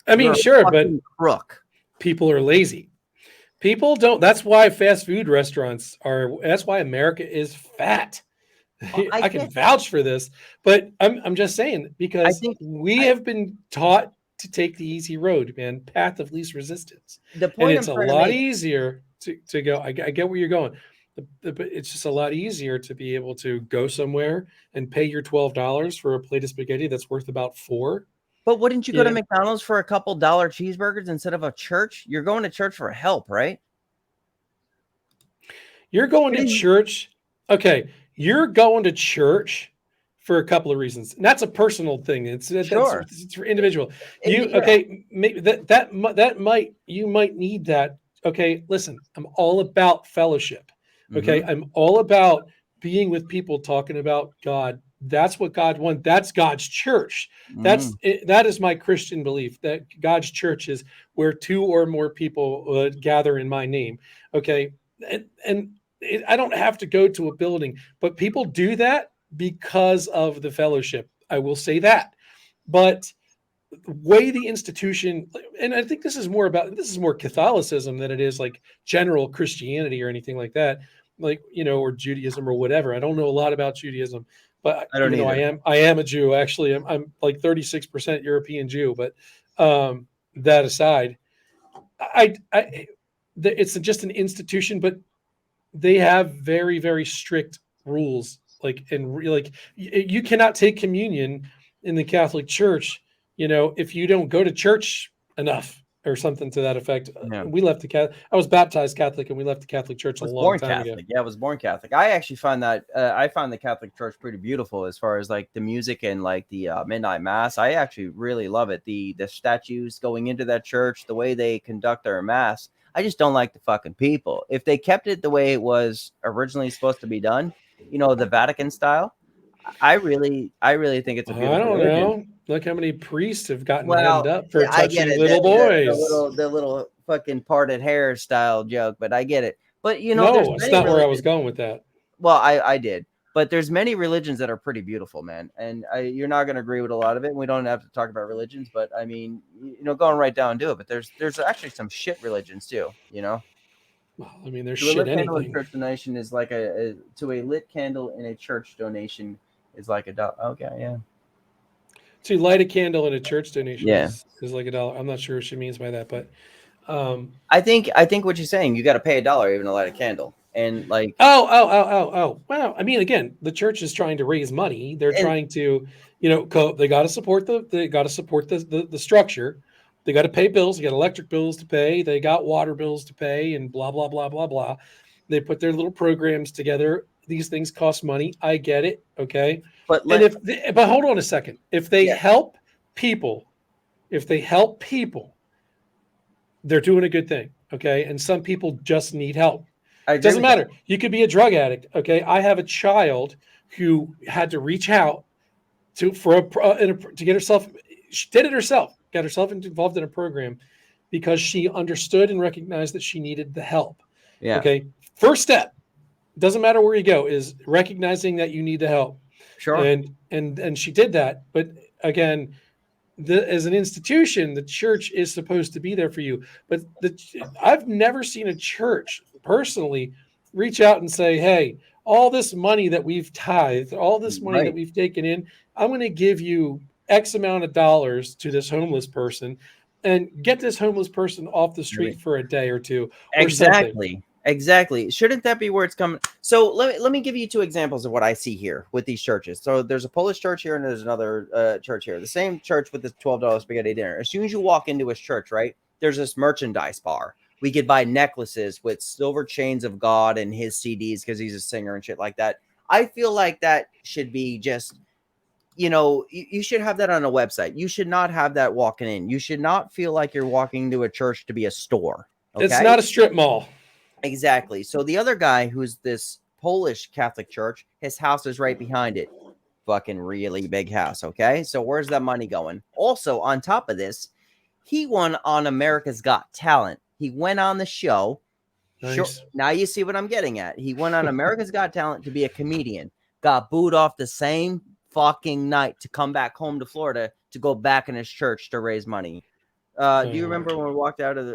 I mean, sure, but crook. People are lazy. People don't. That's why fast food restaurants are. That's why America is fat. Well, I can vouch for this, but I'm just saying because we have been taught to take the easy road, man. Path of least resistance. The point, and it's a lot easier to go. I get where you're going. But it's just a lot easier to be able to go somewhere and pay your $12 for a plate of spaghetti that's worth about $4. But wouldn't you go to McDonald's for a couple dollar cheeseburgers instead of a church? You're going to church for help, right? You're going to church. Okay. You're going to church for a couple of reasons. And that's a personal thing. It's for individual. You you might need that. Okay. Listen, I'm all about fellowship. Okay. Mm-hmm. I'm all about being with people talking about God. That's what God wants. That's God's church. That is my Christian belief, that God's church is where 2 or more people gather in my name. Okay. I don't have to go to a building, but people do that because of the fellowship. I will say that. But the way the institution, and I think this is more Catholicism than it is like general Christianity or anything like that, like, or Judaism or whatever. I don't know a lot about Judaism. But I don't know. I am a Jew. Actually, I'm like 36% European Jew. But that aside, it's just an institution, but they have very, very strict rules. You cannot take communion in the Catholic Church, if you don't go to church enough or something to that effect. Yeah. We left I was baptized Catholic, and we left the Catholic Church a long time ago. Yeah, I was born Catholic. I actually find that I find the Catholic Church pretty beautiful as far as like the music and like the midnight mass. I actually really love it. The statues going into that church, the way they conduct their mass. I just don't like the fucking people. If they kept it the way it was originally supposed to be done, the Vatican style, I really think it's a beautiful. I don't know. Look how many priests have gotten hemmed up for touching little boys. The little fucking parted hair style joke, but I get it. But no, it's not where I was going with that. Well, I did, but there's many religions that are pretty beautiful, man, and you're not going to agree with a lot of it. And we don't have to talk about religions, but I mean, going right down and do it. But there's actually some shit religions too, Well, I mean, there's shit anything. Church donation is like to a lit candle in a church donation is like $1. Okay, yeah. To light a candle in a church donation is like $1. I'm not sure what she means by that, but I think what you're saying, you got to pay $1 even to light a candle, and like oh. Well, I mean, again, the church is trying to raise money. They're trying to, they got to support the structure. They got to pay bills. They got electric bills to pay. They got water bills to pay, and blah blah blah blah blah. They put their little programs together. These things cost money. I get it. Okay. But hold on a second. If they help people, they're doing a good thing. Okay. And some people just need help. It doesn't matter. You could be a drug addict. Okay. I have a child who had to reach out to get herself. She did it herself. Got herself involved in a program because she understood and recognized that she needed the help. Yeah. Okay. First step. doesn't matter where you go, is recognizing that you need the help. Sure. And she did that. But again, as an institution, the church is supposed to be there for you. But I've never seen a church personally reach out and say, hey, all this money that we've tithed, all this money that Right. we've taken in, I'm going to give you X amount of dollars to this homeless person and get this homeless person off the street Right. for a day or two or something. Exactly. Shouldn't that be where it's coming? So let me give you two examples of what I see here with these churches. So there's a Polish church here and there's another church here. The same church with this $12 spaghetti dinner. As soon as you walk into his church, right, there's this merchandise bar. We could buy necklaces with silver chains of God and his CDs because he's a singer and shit like that. I feel like that should be just, you should have that on a website. You should not have that walking in. You should not feel like you're walking to a church to be a store. Okay? It's not a strip mall. Exactly. So the other guy, who's this Polish Catholic church, his house is right behind it. Fucking really big house. Okay. So where's that money going? Also, on top of this, he won on America's Got Talent. He went on the show. Nice. Sure. Now you see what I'm getting at. He went on America's Got Talent to be a comedian. Got booed off the same fucking night to come back home to Florida to go back in his church to raise money. Do you remember when we walked out of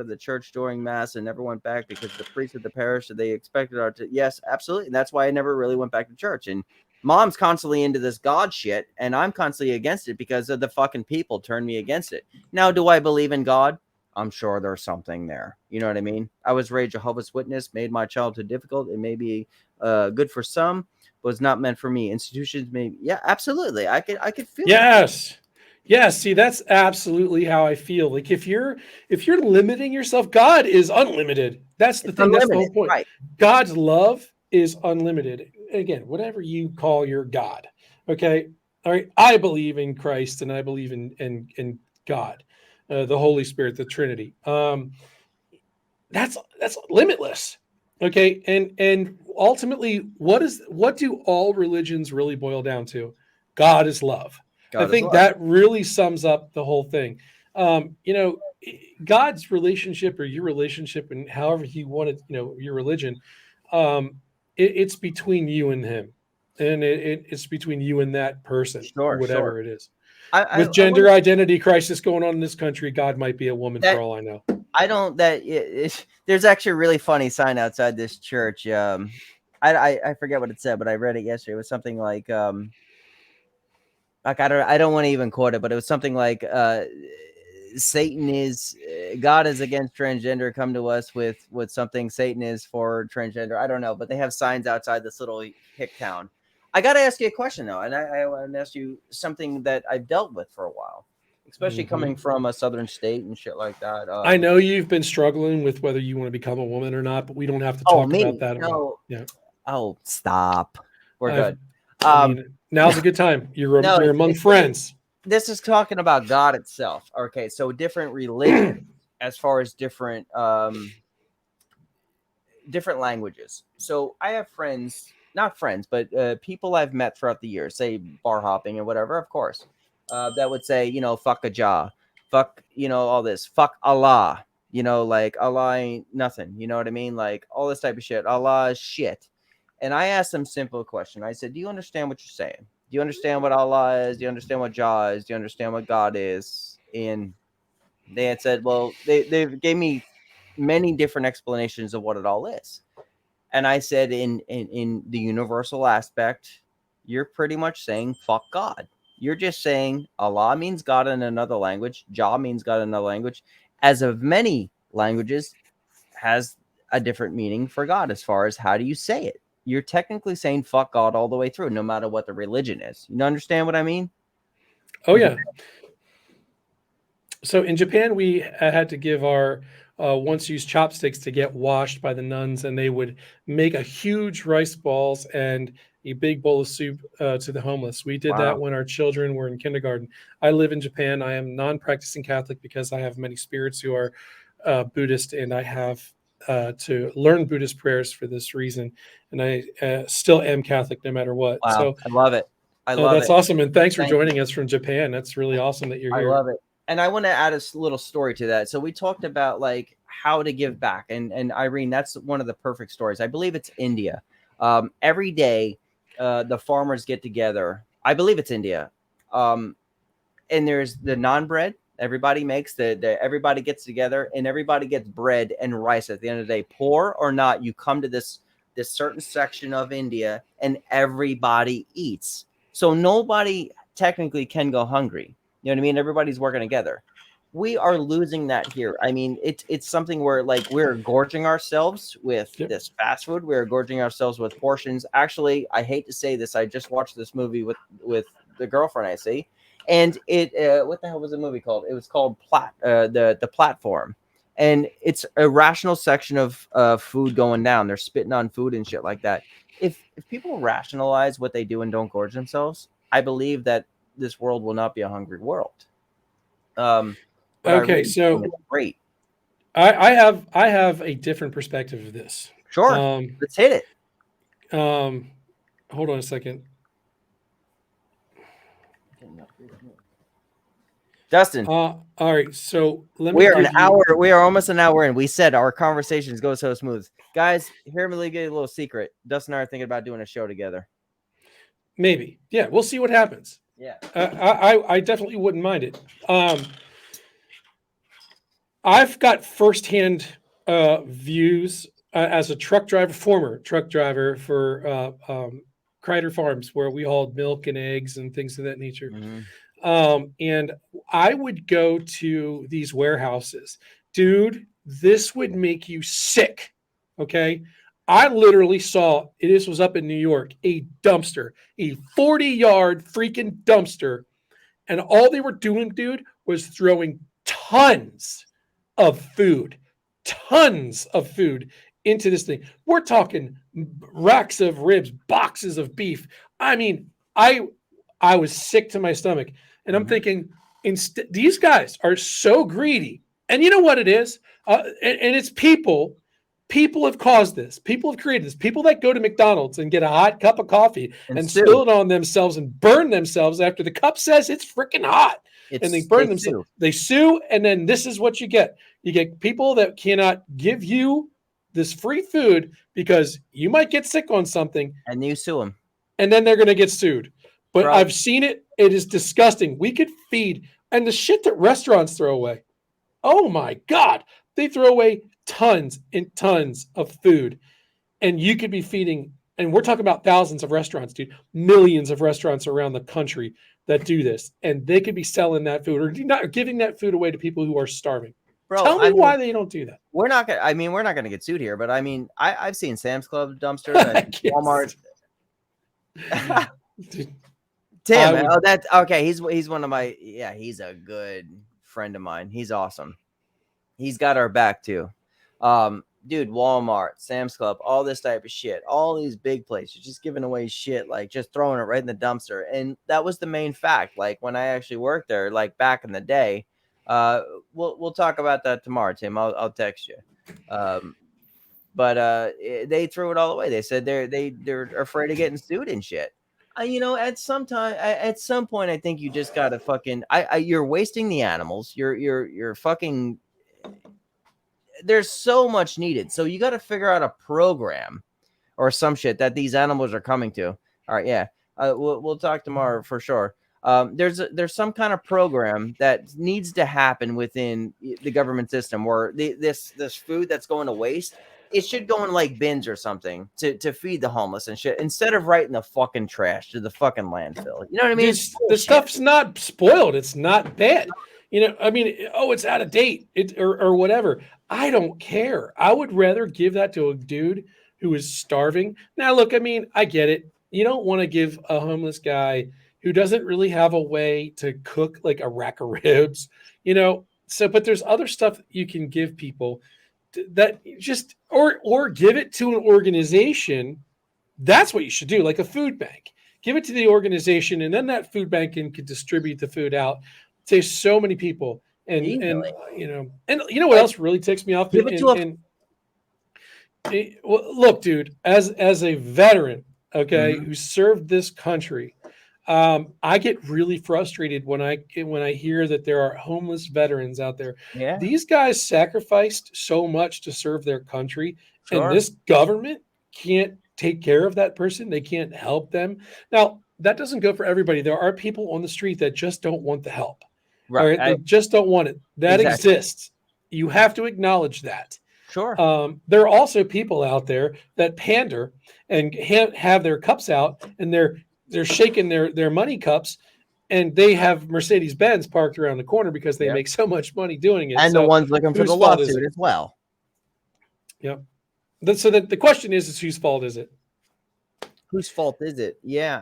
the church during mass and never went back because the priest of the parish, they expected our yes, absolutely. And that's why I never really went back to church. And mom's constantly into this God shit, and I'm constantly against it because of the fucking people turned me against it. Now, do I believe in God? I'm sure there's something there. You know what I mean? I was raised Jehovah's Witness, made my childhood difficult. It may be good for some, but it's not meant for me. Institutions may, yeah, absolutely. I could feel yes. It. Yes, see, that's absolutely how I feel. Like if you're limiting yourself, God is unlimited. That's the thing. Unlimited. That's the whole point. Right. God's love is unlimited. Again, whatever you call your God. Okay. All right. I believe in Christ and I believe in God, the Holy Spirit, the Trinity. That's limitless. Okay. And ultimately, what do all religions really boil down to? God is love. I think that really sums up the whole thing. God's relationship or your relationship and however you want it, your religion, it's between you and him. And it's between you and that person, whatever it is. With gender identity crisis going on in this country, God might be a woman for all I know. There's actually a really funny sign outside this church. I forget what it said, but I read it yesterday. It was something like I don't want to even quote it, but it was something like Satan is God is against transgender. Come to us with something. Satan is for transgender. I don't know, but they have signs outside this little hick town. I got to ask you a question though, and I want to ask you something that I've dealt with for a while, especially coming from a southern state and shit like that. I know you've been struggling with whether you want to become a woman or not, but we don't have to talk about that. No. Yeah. Oh, stop. We're good. I mean, now's a good time. You're among friends. This is talking about God itself. Okay, so different religions as far as different languages. So I have friends, not friends, but people I've met throughout the years, say bar hopping and whatever, of course, that would say, fuck a jah, fuck, all this, fuck Allah, like Allah ain't nothing. You know what I mean? Like all this type of shit. Allah is shit. And I asked them a simple question. I said, do you understand what you're saying? Do you understand what Allah is? Do you understand what Jah is? Do you understand what God is? And they had said, well, they gave me many different explanations of what it all is. And I said, in the universal aspect, you're pretty much saying, fuck God. You're just saying Allah means God in another language. Jah means God in another language. As of many languages, has a different meaning for God as far as how do you say it. You're technically saying fuck God all the way through, no matter what the religion is. You understand what I mean? Oh, yeah. So in Japan, we had to give our once-used chopsticks to get washed by the nuns, and they would make a huge rice balls and a big bowl of soup to the homeless. We did that when our children were in kindergarten. I live in Japan. I am non-practicing Catholic because I have many spirits who are Buddhist, and I have to learn Buddhist prayers for this reason. And I still am Catholic no matter what. Wow. So I love it. That's awesome. And thanks for joining us from Japan. That's really awesome that you're here. I love it. And I want to add a little story to that. So we talked about like how to give back. And Irene, that's one of the perfect stories. I believe it's India. Every day, the farmers get together. I believe it's India. And there's the naan bread. Everybody makes everybody gets together and everybody gets bread and rice at the end of the day. Poor or not, you come to this certain section of India and everybody eats. So nobody technically can go hungry. You know what I mean? Everybody's working together. We are losing that here. I mean, it's something where like we're gorging ourselves with this fast food. We're gorging ourselves with portions. Actually, I hate to say this. I just watched this movie with the girlfriend I see. And it, what the hell was the movie called? It was called the Platform, and it's a rational section of food going down. They're spitting on food and shit like that. If people rationalize what they do and don't gorge themselves, I believe that this world will not be a hungry world. Okay, so great. I have a different perspective of this. Sure, let's hit it. Hold on a second. Dustin. All right, so we are almost an hour in. We said our conversations go so smooth. Guys, hear me get a little secret. Dustin and I are thinking about doing a show together. Maybe. Yeah, we'll see what happens. Yeah. I definitely wouldn't mind it. I've got firsthand views as a former truck driver for Kreider Farms, where we hauled milk and eggs and things of that nature. Mm-hmm. And I would go to these warehouses. Dude, this would make you sick. Okay. I literally saw, this was up in New York, a dumpster, a 40-yard freaking dumpster. And all they were doing, dude, was throwing tons of food into this thing. We're talking racks of ribs, boxes of beef. I mean, I was sick to my stomach. And I'm thinking, these guys are so greedy. And you know what it is? And it's people. People have caused this. People have created this. People that go to McDonald's and get a hot cup of coffee and spill it on themselves and burn themselves after the cup says it's freaking hot. And they burn themselves. They sue, and then this is what you get. You get people that cannot give you this free food because you might get sick on something. And you sue them. And then they're going to get sued. But I've seen it. It is disgusting. We could feed. And the shit that restaurants throw away. Oh, my God. They throw away tons and tons of food. And you could be feeding. And we're talking about thousands of restaurants, dude. Millions of restaurants around the country that do this. And they could be selling that food or not giving that food away to people who are starving. Bro, tell me why they don't do that. We're not going to get sued here. But I mean, I've seen Sam's Club dumpsters at Walmart. Tim, that's okay. He's one of my, he's a good friend of mine. He's awesome. He's got our back too. Dude, Walmart, Sam's Club, all this type of shit, all these big places just giving away shit, like just throwing it right in the dumpster. And that was the main fact. Like when I actually worked there, like back in the day, we'll talk about that tomorrow, Tim. I'll text you. But they threw it all away. They said they're afraid of getting sued and shit. You know, at some point, I think you just gotta fucking. You're wasting the animals. You're fucking. There's so much needed, so you got to figure out a program or some shit that these animals are coming to. All right, yeah. We'll talk tomorrow for sure. There's some kind of program that needs to happen within the government system where this food that's going to waste. It should go in like bins or something to feed the homeless and shit instead of right in the fucking trash to the fucking landfill. You know what I mean? The stuff's not spoiled. It's not bad. You know, I mean, it's out of date or whatever. I don't care. I would rather give that to a dude who is starving. Now, look, I mean, I get it. You don't want to give a homeless guy who doesn't really have a way to cook like a rack of ribs, you know. So, but there's other stuff you can give people that just or give it to an organization. That's what you should do, like a food bank. Give it to the organization, and then that food bank can distribute the food out to so many people. And you know what else really ticks me off? Well, look, dude, as a veteran, okay, who served this country, I get really frustrated when I hear that there are homeless veterans out there. Yeah, These guys sacrificed so much to serve their country, and sure. this government can't take care of that person. They can't help them. Now, that doesn't go for everybody. There are people on the street that just don't want the help. All Right. right, they just don't want it. That Exactly. exists. You have to acknowledge that. Sure. There are also people out there that pander and have their cups out, and they're shaking their money cups, and they have Mercedes Benz parked around the corner because they Yep. make so much money doing it. And the So ones looking for whose the fault is lawsuit it? as well. Yep. So the question is whose fault is it? Whose fault is it? Yeah,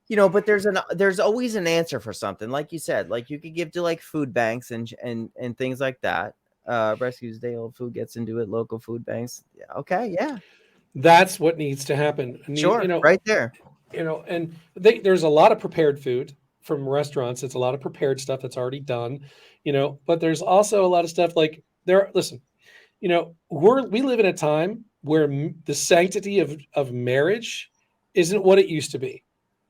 but there's always an answer for something. Like you said, like you could give to like food banks and things like that. Rescues day old food gets into it. Local food banks. Yeah, okay, yeah, That's what needs to happen. sure, right there. And there's a lot of prepared food from restaurants. It's a lot of prepared stuff that's already done, but there's also a lot of stuff like listen, we live in a time where the sanctity of marriage isn't what it used to be.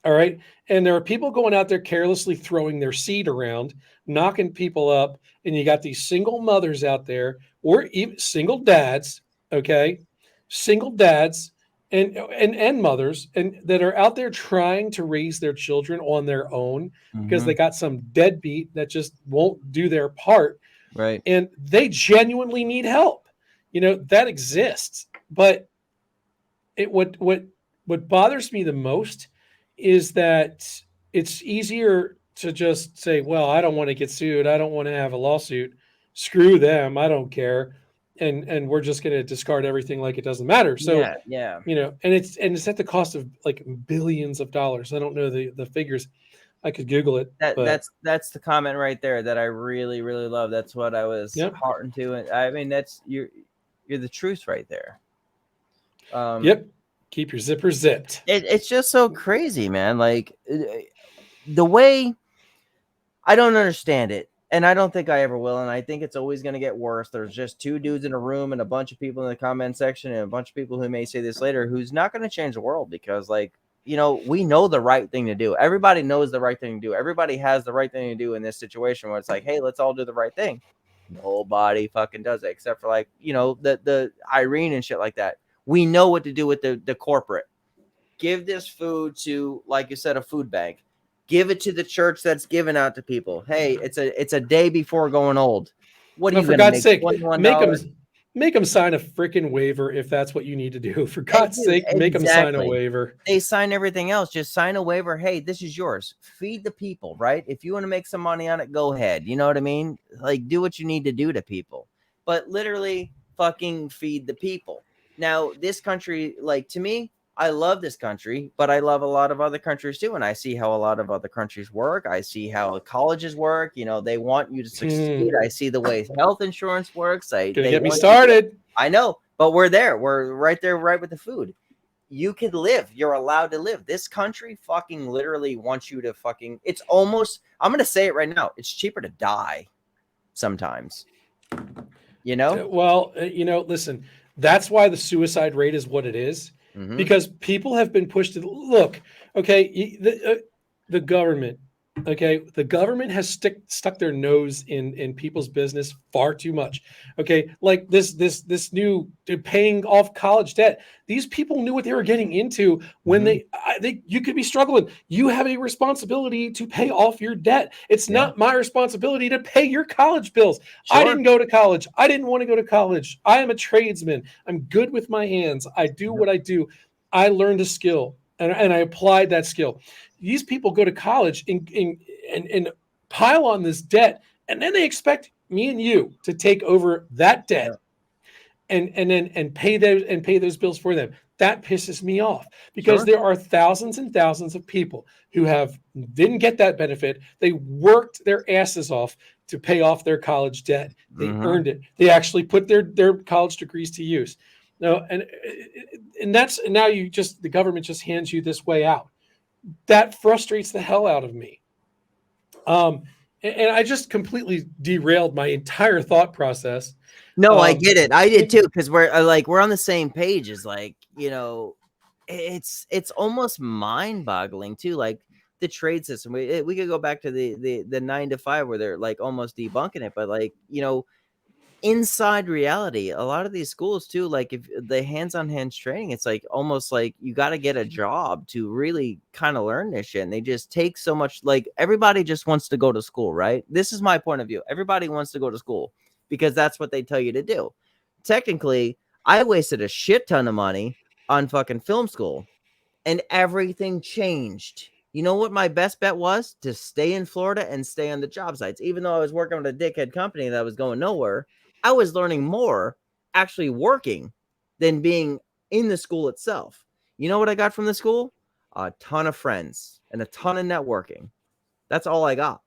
All right. And there are people going out there carelessly throwing their seed around, knocking people up. And you got these single mothers out there, or even single dads. Okay. Single dads and mothers, and that are out there trying to raise their children on their own because they got some deadbeat that just won't do their part. Right. And they genuinely need help. That exists. But what bothers me the most is that it's easier to just say, well, I don't want to get sued. I don't want to have a lawsuit. Screw them. I don't care. And we're just going to discard everything like it doesn't matter. So, yeah. and it's at the cost of like billions of dollars. I don't know the figures. I could Google it. That's the comment right there that I really, really love. That's what I was heartened to. And I mean, that's you're the truth right there. Yep. Keep your zipper zipped. It's just so crazy, man. Like the way I don't understand it, and I don't think I ever will, and I think it's always going to get worse. There's just two dudes in a room and a bunch of people in the comment section and a bunch of people who may say this later who's not going to change the world because, like, we know the right thing to do. Everybody knows the right thing to do. Everybody has the right thing to do in this situation where it's like, hey, let's all do the right thing. Nobody fucking does it except for like, the Irene and shit like that. We know what to do with the corporate. Give this food to, like you said, a food bank. Give it to the church that's giving out to people. Hey, it's a day before going old. What are you for going to God's sake, $21? make them sign a freaking waiver if that's what you need to do. For God's sake, make them sign a waiver. They sign everything else. Just sign a waiver. Hey, this is yours. Feed the people, right? If you want to make some money on it, go ahead. You know what I mean? Like, do what you need to do to people. But literally fucking feed the people. Now, this country, like, to me, I love this country, but I love a lot of other countries too. And I see how a lot of other countries work. I see how colleges work. They want you to succeed. I see the way health insurance works. Gonna get me started. I know, but we're there. We're right there, right with the food. You can live. You're allowed to live. This country fucking literally wants you to fucking, it's almost, I'm going to say it right now. It's cheaper to die sometimes, Well, listen, that's why the suicide rate is what it is. Mm-hmm. Because people have been pushed to look. Okay, the government. Okay, the government has stuck their nose in people's business far too much. Okay, like this new paying off college debt. These people knew what they were getting into when you could be struggling. You have a responsibility to pay off your debt. It's not my responsibility to pay your college bills. Sure. I didn't go to college. I didn't want to go to college. I am a tradesman. I'm good with my hands. I do what I do. I learned a skill and I applied that skill. These people go to college and pile on this debt, and then they expect me and you to take over that debt and pay those bills for them. That pisses me off because there are thousands and thousands of people who didn't get that benefit. They worked their asses off to pay off their college debt. They earned it. They actually put their college degrees to use. No, and now the government just hands you this way out. That frustrates the hell out of me. And I just completely derailed my entire thought process. No, I get it. I did too, because we're on the same page. It's like, it's almost mind-boggling too. Like the trade system. We could go back to the 9 to 5 where they're like almost debunking it, but like, you know, inside reality, a lot of these schools too, like if the hands-on training, it's like almost like you got to get a job to really kind of learn this shit. And they just take so much, like everybody just wants to go to school, right? This is my point of view. Everybody wants to go to school because that's what they tell you to do. Technically, I wasted a shit ton of money on fucking film school and everything changed. You know what my best bet was? To stay in Florida and stay on the job sites. Even though I was working with a dickhead company that was going nowhere, I was learning more actually working than being in the school itself. You know what I got from the school? A ton of friends and a ton of networking. That's all I got.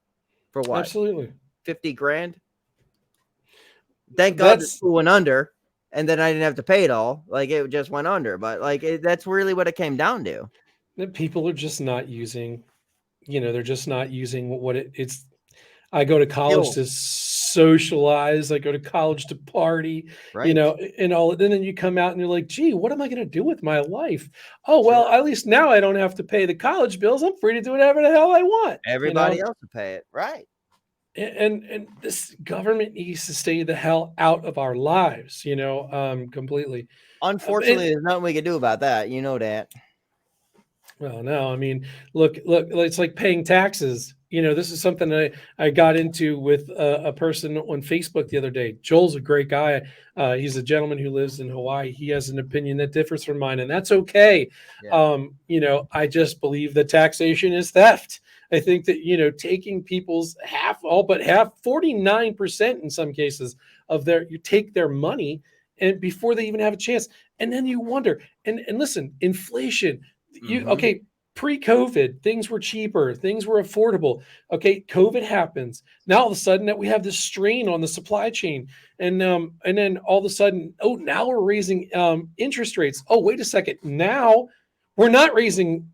For what? Absolutely. 50 grand? Thank God the school went under, and then I didn't have to pay it all. Like, it just went under. But like, that's really what it came down to. People are just not using, they're just not using what it's. I go to college to socialize. I go to college to party, right? And all. And then you come out and you're like, gee, what am I going to do with my life? Oh, well, at least now I don't have to pay the college bills. I'm free to do whatever the hell I want. Everybody else will pay it. Right. And this government needs to stay the hell out of our lives, completely. Unfortunately, there's nothing we can do about that. You know that. Well, no, I mean, look, it's like paying taxes. This is something I got into with a person on Facebook the other day. Joel's a great guy. He's a gentleman who lives in Hawaii. He has an opinion that differs from mine, and that's okay. Yeah. I just believe that taxation is theft. I think that, taking people's all but half, 49% in some cases of you take their money and before they even have a chance. And then you wonder, and listen, inflation, okay, pre-COVID, things were cheaper, things were affordable. Okay, COVID happens. Now all of a sudden that we have this strain on the supply chain. And then all of a sudden, now we're raising interest rates. Oh, wait a second. Now we're not raising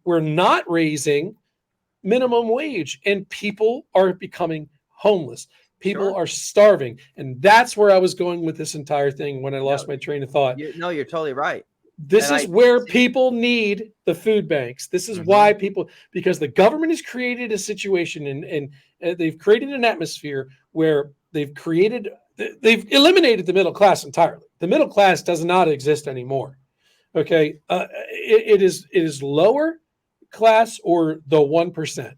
minimum wage, and people are becoming homeless. People are starving. And that's where I was going with this entire thing when I lost my train of thought. You're totally right. This is where people need the food banks. This is why because the government has created a situation and they've created an atmosphere where they've eliminated the middle class entirely. The middle class does not exist anymore. Okay. It is lower class or the 1%.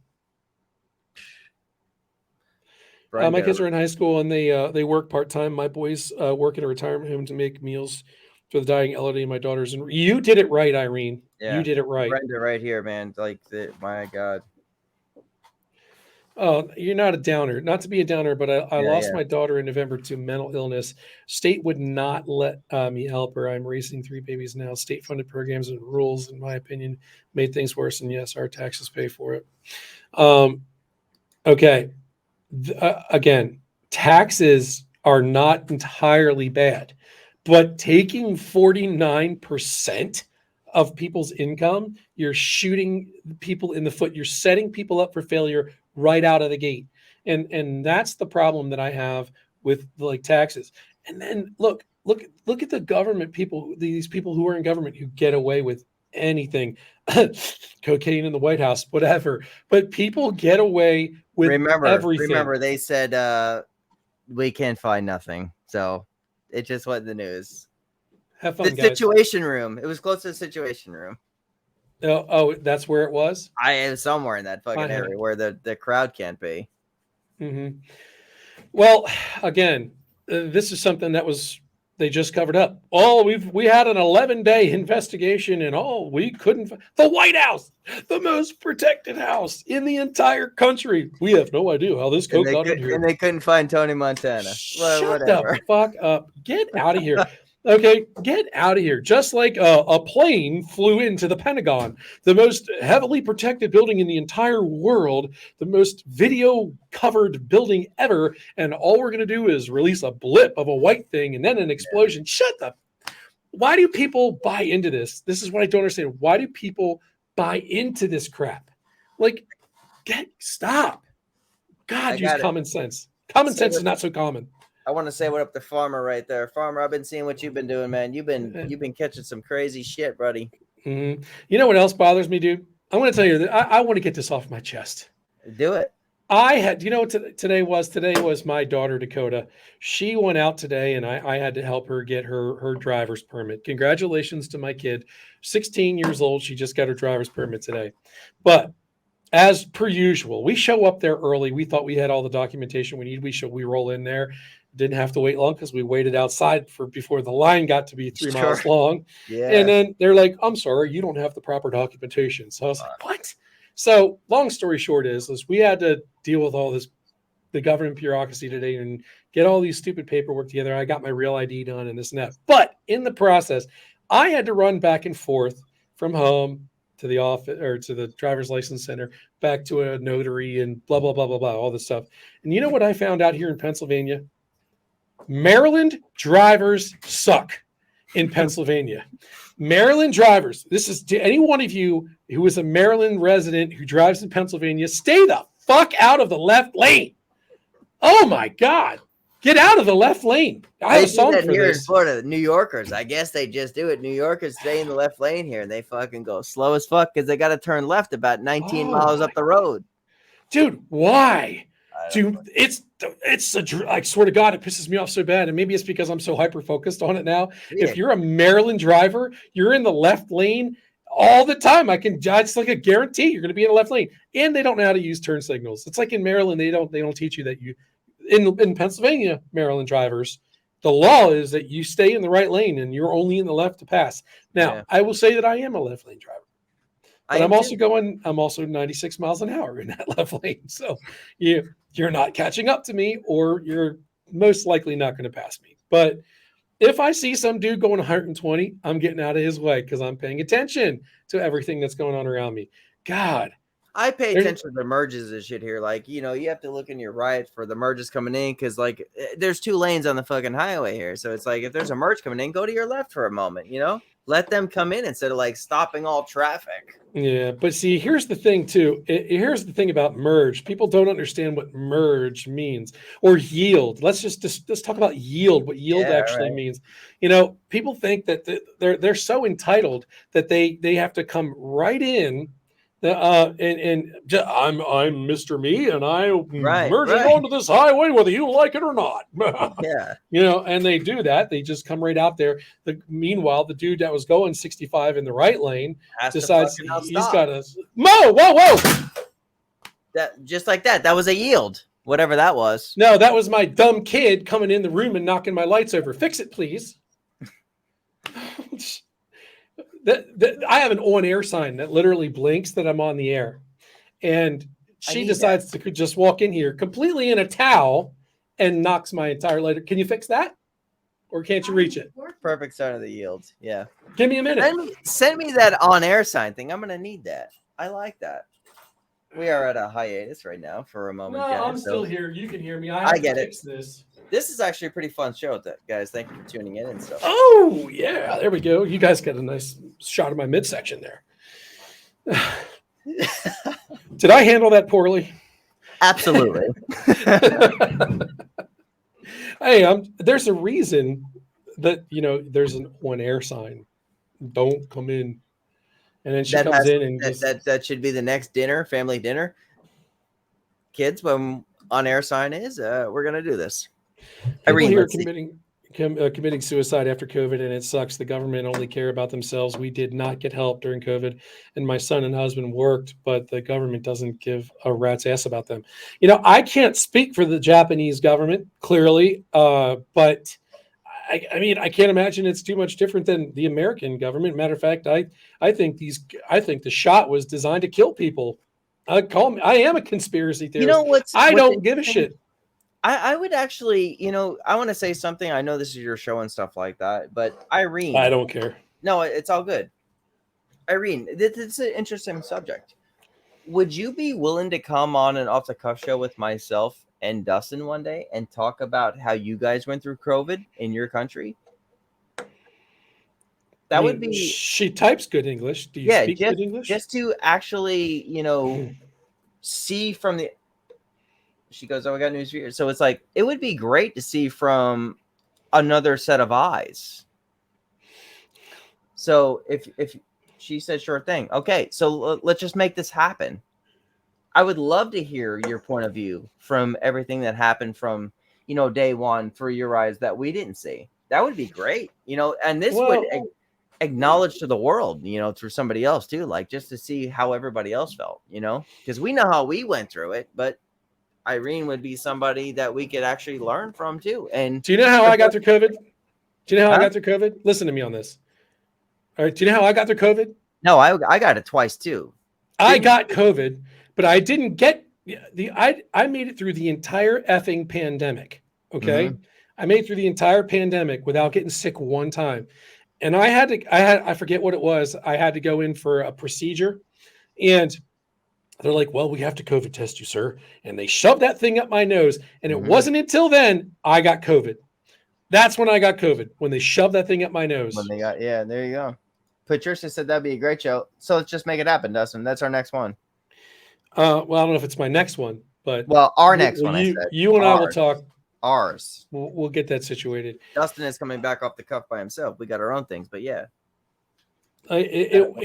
My kids are in high school and they work part-time. My boys work at a retirement home to make meals for the dying elderly. My daughters, and you did it right, Irene. Yeah, you did it right. Brenda right here, man. Like, my God. Oh, you're not a downer. Not to be a downer, but I lost my daughter in November to mental illness. State would not let me help her. I'm raising 3 babies now. State-funded programs and rules, in my opinion, made things worse. And yes, our taxes pay for it. Okay. Again, taxes are not entirely bad. But taking 49% of people's income, you're shooting people in the foot. You're setting people up for failure right out of the gate. And that's the problem that I have with like taxes. And then look at the government people, these people who are in government who get away with anything, cocaine in the White House, whatever. But people get away with everything. Remember, they said we can't find nothing. So it just went in the news. Have fun, guys. Situation room. It was close to the situation room. Oh, that's where it was? I am somewhere in that fucking area where the crowd can't be. Mm-hmm. Well, again, this is something that they just covered up. We had an 11-day investigation and we couldn't the White House, the most protected house in the entire country. We have no idea how this coke got in here. And they couldn't find Tony Montana. Shut the fuck up. Get out of here. Okay, get out of here. Just like a plane flew into the Pentagon, the most heavily protected building in the entire world, the most video-covered building ever, and all we're going to do is release a blip of a white thing and then an explosion. Shut up. Why do people buy into this? This is what I don't understand. Why do people buy into this crap? Like, stop. God, use common sense. Common sense is not so common. I want to say what up to Farmer right there. Farmer, I've been seeing what you've been doing, man. You've been catching some crazy shit, buddy. Mm-hmm. You know what else bothers me, dude? I'm going to tell you that I want to get this off my chest. Do it. I had, you know what today was? Today was my daughter, Dakota. She went out today and I had to help her get her driver's permit. Congratulations to my kid. 16 years old. She just got her driver's permit today. But as per usual, we show up there early. We thought we had all the documentation we need. We roll in there. Didn't have to wait long because we waited outside before the line got to be 3 miles long. Yeah. And then they're like, I'm sorry, you don't have the proper documentation. So I was like, what? So long story short is we had to deal with all this, the government bureaucracy today and get all these stupid paperwork together. I got my real ID done and this and that. But in the process, I had to run back and forth from home to the office or to the driver's license center, back to a notary and blah, blah, blah, blah, blah, all this stuff. And you know what I found out here in Pennsylvania? Maryland drivers suck in Pennsylvania. Maryland drivers, this is to any one of you who is a Maryland resident who drives in Pennsylvania, stay the fuck out of the left lane. Oh my God. Get out of the left lane. I have a song for here this. in Florida. New Yorkers, I guess they just do it. New Yorkers stay in the left lane here and they fucking go slow as fuck because they got to turn left about 19 miles up the road. Dude, why? Dude, it's I swear to God, it pisses me off so bad. And maybe it's because I'm so hyper focused on it now. Yeah. If you're a Maryland driver, you're in the left lane all the time. It's like a guarantee you're going to be in the left lane. And they don't know how to use turn signals. It's like in Maryland, they don't teach you that you in Pennsylvania, Maryland drivers, the law is that you stay in the right lane and you're only in the left to pass. Now, I will say that I am a left lane driver. But I'm also 96 miles an hour in that left lane. So you're not catching up to me, or you're most likely not going to pass me. But if I see some dude going 120, I'm getting out of his way because I'm paying attention to everything that's going on around me. God. I pay attention to the merges and shit here. Like, you have to look in your right for the merges coming in because, like, there's 2 lanes on the fucking highway here. So it's like if there's a merge coming in, go to your left for a moment, Let them come in instead of, like, stopping all traffic. Yeah, but see, here's the thing, too. Here's the thing about merge. People don't understand what merge means or yield. Let's talk about yield, what yield actually means. People think that they're so entitled that they have to come right in. I'm Mr. Me, and I'm merging onto this highway whether you like it or not. Yeah. And they do that. They just come right out there. Meanwhile, the dude that was going 65 in the right lane decides he's got to whoa. That just like that. That was a yield, whatever that was. No, that was my dumb kid coming in the room and knocking my lights over. Fix it, please. I have an on-air sign that literally blinks that I'm on the air. And she decides to just walk in here completely in a towel and knocks my entire light. Can you fix that? Or can't you reach it? Perfect sign of the yield. Yeah. Give me a minute. Send me that on-air sign thing. I'm going to need that. I like that. We are at a hiatus right now for a moment. No, I'm still here. You can hear me. I get it. Fix this. This is actually a pretty fun show, guys. Thank you for tuning in and stuff. Oh, yeah. There we go. You guys got a nice shot of my midsection there. Did I handle that poorly? Absolutely. Hey, there's a reason that, there's an on-air sign. Don't come in. And then she comes in and that should be the next dinner, family dinner. Kids, when on-air sign is, we're going to do this. People here committing suicide after COVID, and it sucks. The government only care about themselves. We did not get help during COVID, and my son and husband worked, but the government doesn't give a rat's ass about them. I can't speak for the Japanese government, clearly, but I can't imagine it's too much different than the American government. Matter of fact, I think the shot was designed to kill people. I am a conspiracy theorist. I don't give a shit. I would actually, I want to say something. I know this is your show and stuff like that, but Irene. I don't care. No, it's all good. Irene, it's an interesting subject. Would you be willing to come on an off the cuff show with myself and Dustin one day and talk about how you guys went through COVID in your country? That would be. She types good English. Do you speak good English? Just to actually, see from the. She goes, "Oh, I got news for you." So it's like it would be great to see from another set of eyes. So if She said, sure thing. Okay, so let's just make this happen. I would love to hear your point of view from everything that happened from, day one through your eyes that we didn't see. That would be great, and this would acknowledge to the world, through somebody else too, like just to see how everybody else felt, because we know how we went through it, but Irene would be somebody that we could actually learn from too. And do you know how I got through COVID? Do you know how I Huh? got through COVID? Listen to me on this. All right. Do you know how I got through COVID? No, I got it twice too. I got COVID, but I didn't get I made it through the entire effing pandemic. Okay. I made it through the entire pandemic without getting sick one time. And I forget what it was. I had to go in for a procedure, and they're like, well, we have to COVID test you, sir. And they shoved that thing up my nose. And it wasn't until then I got COVID. That's when I got COVID, when they shoved that thing up my nose. Yeah, there you go. Patricia said that'd be a great show. So let's just make it happen, Dustin. That's our next one. Well, I don't know if it's my next one, but our next one. You and I will talk. Ours. We'll get that situated. Dustin is coming back off the cuff by himself. We got our own things, but yeah. COVID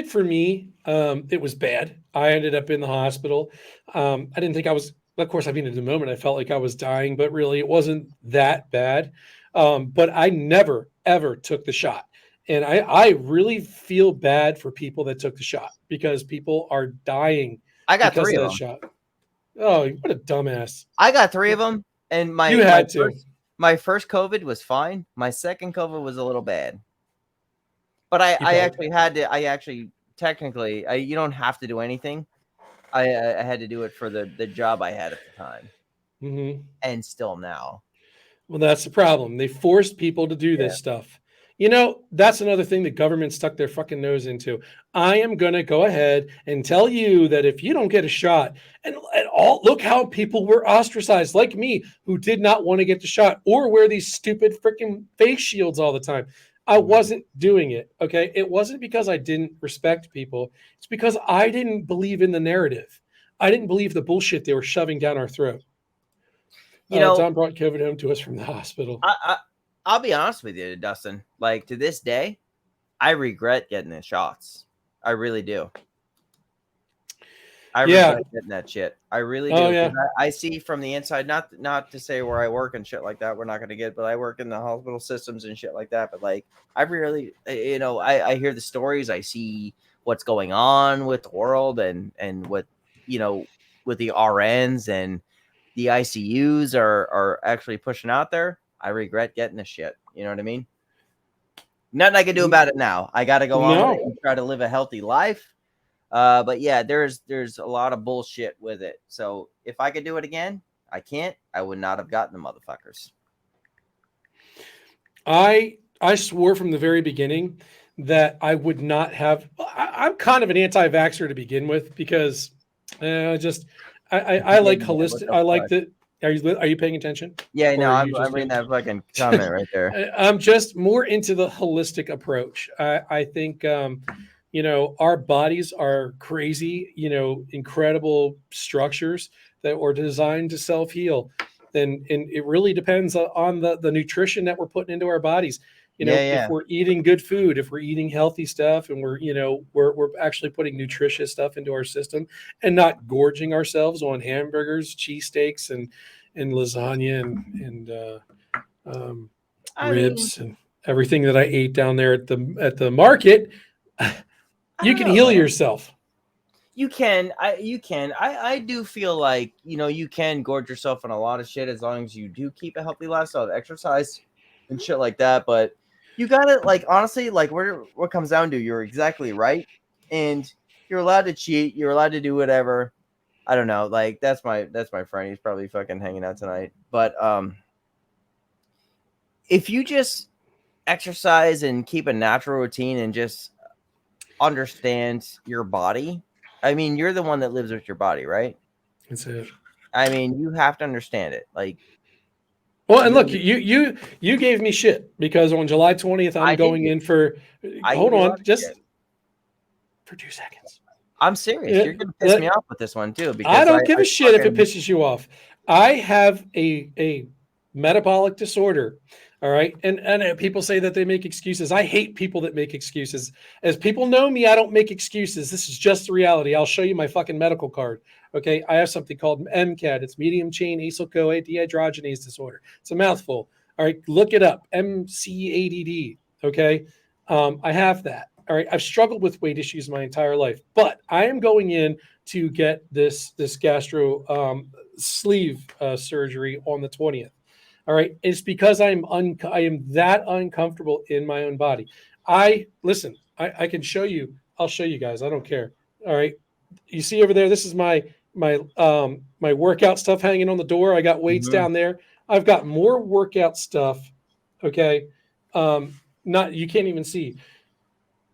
for me, it was bad. I ended up in the hospital. I didn't think I was. Of course, at the moment I felt like I was dying, but really it wasn't that bad. But I never ever took the shot. And I really feel bad for people that took the shot, because people are dying. I got 3 of them. Shot. Oh, what a dumbass! I got 3 of them, and my first COVID was fine. My second COVID was a little bad, but I actually technically you don't have to do anything. I had to do it for the job I had at the time, and still now. Well, that's the problem. They forced people to do this stuff. That's another thing the government stuck their fucking nose into. I am going to go ahead and tell you that if you don't get a shot, and look how people were ostracized, like me, who did not want to get the shot or wear these stupid freaking face shields all the time. I wasn't doing it. Okay. It wasn't because I didn't respect people. It's because I didn't believe in the narrative. I didn't believe the bullshit they were shoving down our throat. Tom brought COVID home to us from the hospital. I'll be honest with you, Dustin. Like, to this day, I regret getting the shots. I really do. I regret getting that shit. I really do. Yeah. I see from the inside, not to say where I work and shit like that. We're not going to get, but I work in the hospital systems and shit like that. But like, I really, I hear the stories. I see what's going on with the world and what, with the RNs and the ICUs are actually pushing out there. I regret getting this shit. You know what I mean? Nothing I can do about it now. I got to go on and try to live a healthy life. But yeah, there's a lot of bullshit with it. So if I could do it again, I can't. I would not have gotten the motherfuckers. I swore from the very beginning that I would not have. I'm kind of an anti-vaxxer to begin with, because I like holistic. I like that. Are you paying attention? Yeah, no, I'm reading that fucking comment right there. I'm just more into the holistic approach. I think, our bodies are crazy, incredible structures that were designed to self-heal. And it really depends on the nutrition that we're putting into our bodies. If we're eating good food, if we're eating healthy stuff, and we're actually putting nutritious stuff into our system and not gorging ourselves on hamburgers, cheesesteaks, and lasagna and ribs and everything that I ate down there at the market, you can heal yourself. You can. I do feel like, you can gorge yourself on a lot of shit as long as you do keep a healthy lifestyle, exercise and shit like that. But you gotta, like, honestly, like, what comes down to, you're exactly right. And you're allowed to cheat. You're allowed to do whatever. I don't know. Like, that's my friend. He's probably fucking hanging out tonight. But if you just exercise and keep a natural routine and just understand your body, I mean, you're the one that lives with your body, right? That's it. I mean, you have to understand it. Like, well, and look, you gave me shit because on July 20th, I'm going in for. Hold on, just for 2 seconds. I'm serious. You're going to piss me off with this one too. Because I don't give a shit if it pisses you off. I have a metabolic disorder. All right. And people say that they make excuses. I hate people that make excuses. As people know me, I don't make excuses. This is just the reality. I'll show you my fucking medical card. Okay. I have something called MCAD. It's medium chain acyl CoA dehydrogenase disorder. It's a mouthful. All right. Look it up. MCADD. Okay. I have that. All right. I've struggled with weight issues my entire life, but I am going in to get this gastro sleeve surgery on the 20th. All right. It's because I am that uncomfortable in my own body. I can show you. I'll show you guys. I don't care. All right. You see over there, this is my workout stuff hanging on the door. I got weights down there. I've got more workout stuff. Okay. Not, you can't even see.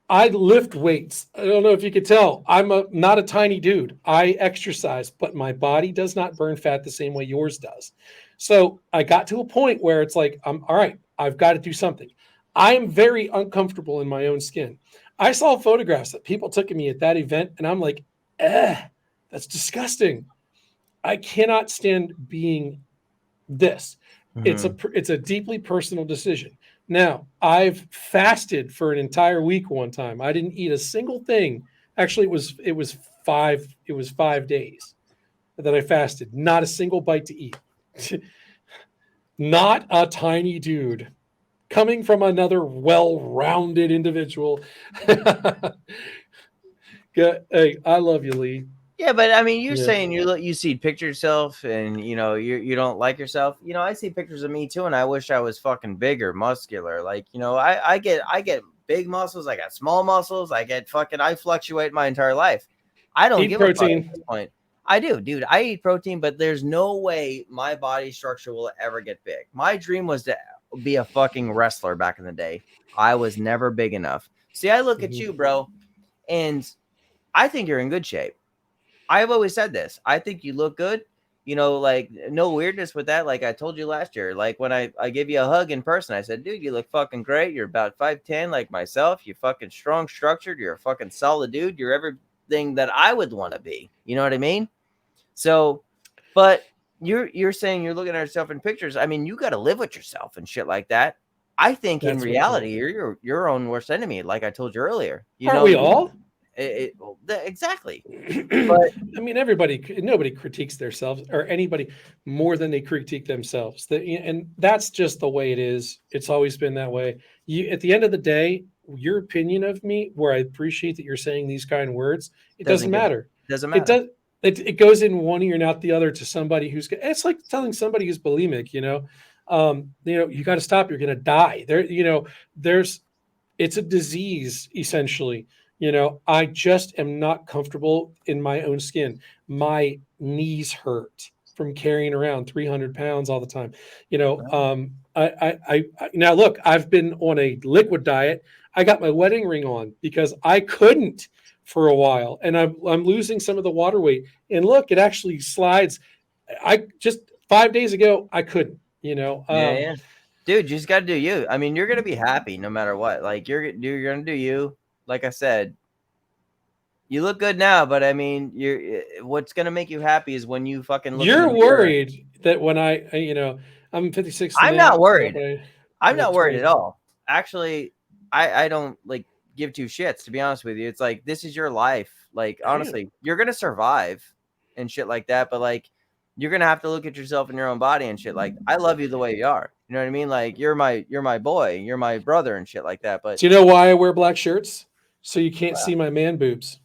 I lift weights. I don't know if you could tell. I'm not a tiny dude. I exercise, but my body does not burn fat the same way yours does. So I got to a point where it's like, I'm all right. I've got to do something. I am very uncomfortable in my own skin. I saw photographs that people took of me at that event, and I'm like, that's disgusting. I cannot stand being this. It's a deeply personal decision. Now, I've fasted for an entire week one time. I didn't eat a single thing. Actually, it was 5 days that I fasted. Not a single bite to eat. Not a tiny dude. Coming from another well-rounded individual. Hey, I love you, Lee. Yeah, but I mean, you're saying you see picture yourself, and you don't like yourself. I see pictures of me too, and I wish I was fucking bigger, muscular. Like, I get big muscles, I got small muscles, I fluctuate my entire life. I don't give a fuck at this point. I do, dude. I eat protein, but there's no way my body structure will ever get big. My dream was to be a fucking wrestler back in the day. I was never big enough. See, I look at you, bro, and I think you're in good shape. I've always said this. I think you look good. Like, no weirdness with that. Like I told you last year, like when I gave you a hug in person, I said, dude, you look fucking great. You're about 5'10", like myself. You fucking strong, structured. You're a fucking solid dude. You're everything that I would want to be. You know what I mean? So, but you're saying you're looking at yourself in pictures. I mean, you got to live with yourself and shit like that. I think in reality, you're your own worst enemy. Like I told you earlier. Aren't we all? Exactly. But I mean, nobody critiques themselves or anybody more than they critique themselves. And that's just the way it is. It's always been that way. At the end of the day, your opinion of me, where I appreciate that you're saying these kind of words, it doesn't matter. Doesn't matter. It goes in one ear and out the other to somebody it's like telling somebody who's bulimic, you got to stop. You're going to die it's a disease essentially. I just am not comfortable in my own skin. My knees hurt from carrying around 300 pounds all the time. I now look, I've been on a liquid diet. I got my wedding ring on because I couldn't for a while, and I'm losing some of the water weight. And look, it actually slides. I just 5 days ago, I couldn't, yeah. Dude, you just got to do you. I mean, you're going to be happy no matter what. Like you're going to do you. Like I said, you look good now, but I mean, what's going to make you happy is when you fucking look. You're worried that when I'm 56. I'm not worried. I'm not worried at all. Actually, I don't like give two shits, to be honest with you. It's like, this is your life. Like, honestly, you're going to survive and shit like that. But like, you're going to have to look at yourself in your own body and shit. Like, I love you the way you are. You know what I mean? Like, you're my boy, you're my brother and shit like that. But do you know why I wear black shirts? So you can't see my man boobs.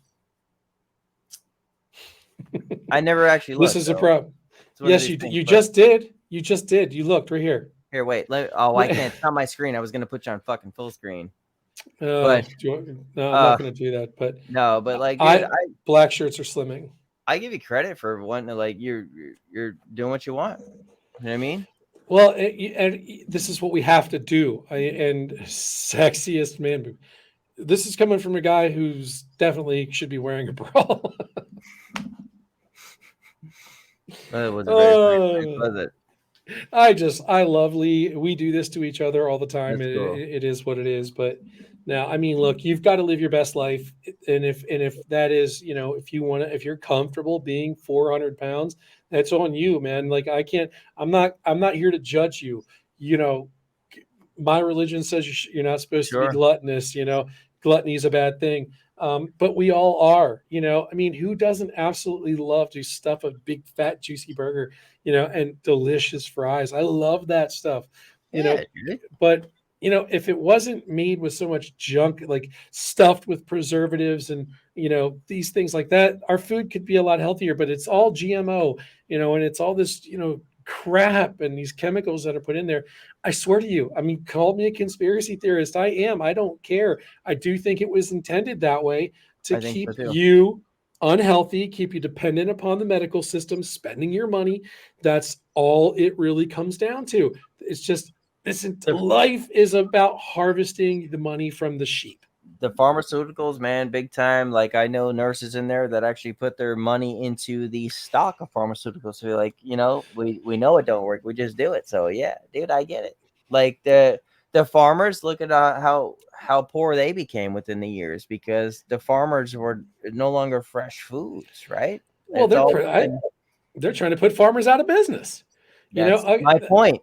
I never actually looked. This is a problem. Yes, you just did. You just did. You looked right here. Here, wait. I can't. It's on my screen. I was going to put you on fucking full screen. No, I'm not going to do that. But no, but like, dude, black shirts are slimming. I give you credit for wanting to, like, you're doing what you want. You know what I mean? Well, and this is what we have to do. And sexiest man boob. This is coming from a guy who's definitely should be wearing a bra. It was very was it? I love Lee. We do this to each other all the time. It is what it is. But now, I mean, look, you've got to live your best life. And if that is, if you're comfortable being 400 pounds, that's on you, man. Like I'm not here to judge you. my religion says you're not supposed to be Sure. gluttonous. Gluttony is a bad thing. But we all are. I mean, who doesn't absolutely love to stuff a big fat juicy burger, and delicious fries? I love that stuff. Yeah, dude. But if it wasn't made with so much junk, like stuffed with preservatives and these things like that, our food could be a lot healthier. But it's all GMO, and it's all this crap and these chemicals that are put in there. I swear to you, I mean, call me a conspiracy theorist. I am. I don't care. I do think it was intended that way to I think keep so too. you unhealthy, keep you dependent upon the medical system, spending your money. That's all it really comes down to. It's just life is about harvesting the money from the sheep. The pharmaceuticals, man, big time. Like, I know nurses in there that actually put their money into the stock of pharmaceuticals. So, like, we know it don't work. We just do it. So, yeah, dude, I get it. Like, the farmers, look at how poor they became within the years because the farmers were no longer fresh foods, right? Well, they're trying to put farmers out of business. That's my point.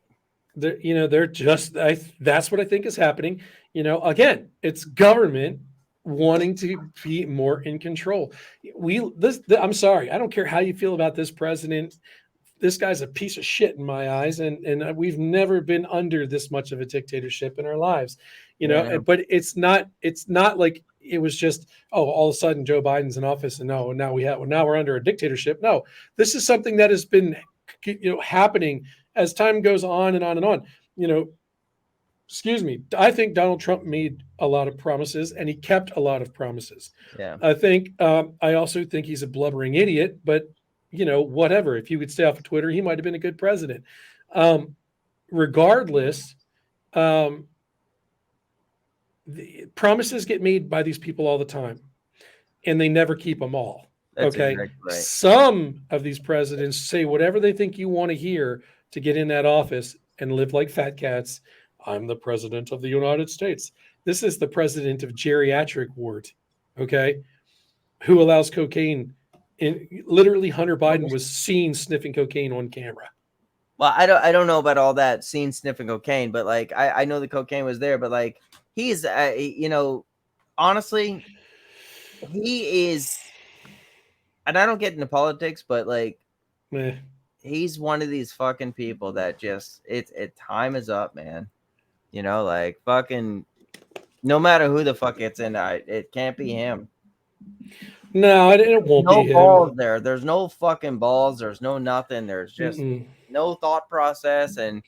They're just. That's what I think is happening. Again, it's government wanting to be more in control. I'm sorry, I don't care how you feel about this president. This guy's a piece of shit in my eyes, and we've never been under this much of a dictatorship in our lives. But it's not like it was just, all of a sudden Joe Biden's in office and now we're under a dictatorship. No, this is something that has been happening as time goes on and on and on. Excuse me. I think Donald Trump made a lot of promises and he kept a lot of promises. Yeah. I also think he's a blubbering idiot, but whatever. If you could stay off of Twitter, he might have been a good president. Regardless, the promises get made by these people all the time, and they never keep them all. That's okay. Exactly right. Some of these presidents say whatever they think you want to hear to get in that office and live like fat cats. I'm the president of the United States. This is the president of geriatric ward. Okay. Who allows cocaine? Literally, Hunter Biden was seen sniffing cocaine on camera. Well, I don't know about all that seen sniffing cocaine, but like I know the cocaine was there, but like he's honestly, he is, and I don't get into politics, but like he's one of these fucking people that just time is up, man. Like fucking no matter who the fuck gets in, it can't be him. No, it won't be him. No balls there. There's no fucking balls. There's no nothing. There's just no thought process. And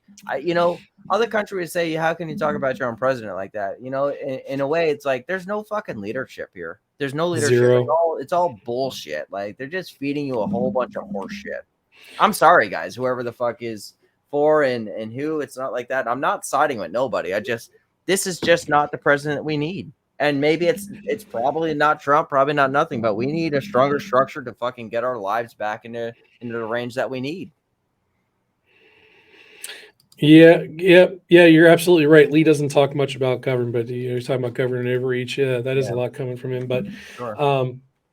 other countries say, how can you talk about your own president like that? In a way, it's like there's no fucking leadership here. There's no leadership. Zero. It's all bullshit. Like they're just feeding you a whole bunch of horse shit. I'm sorry, guys. Whoever the fuck is for and who, it's not like that. I'm not siding with nobody. This is just not the president we need. And maybe it's probably not Trump, probably not nothing, but we need a stronger structure to fucking get our lives back into the range that we need. Yeah. You're absolutely right. Lee doesn't talk much about government, but he's talking about government overreach. Yeah, that is a lot coming from him. But Sure.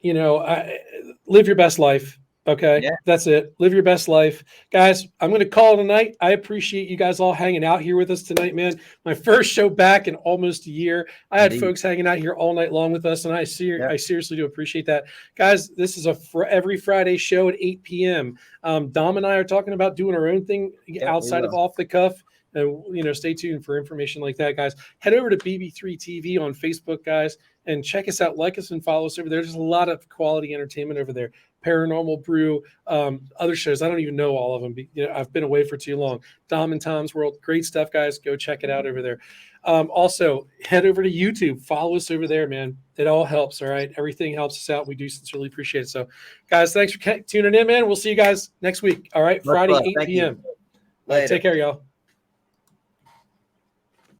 Live your best life. Okay, Yeah. That's it. Live your best life. Guys, I'm going to call it a night. I appreciate you guys all hanging out here with us tonight, man. My first show back in almost a year. I had folks hanging out here all night long with us, and I seriously do appreciate that. Guys, this is every Friday show at 8 p.m. Dom and I are talking about doing our own thing outside of Off the Cuff. And, stay tuned for information like that, guys. Head over to BB3 TV on Facebook, guys, and check us out. Like us and follow us over there. There's a lot of quality entertainment over there. Paranormal Brew, other shows. I don't even know all of them. I've been away for too long. Dom and Tom's World. Great stuff, guys. Go check it out over there. Also, head over to YouTube. Follow us over there, man. It all helps, all right? Everything helps us out. We do sincerely appreciate it. So, guys, thanks for tuning in, man. We'll see you guys next week, all right? Friday, 8 p.m. Later. Take care, y'all.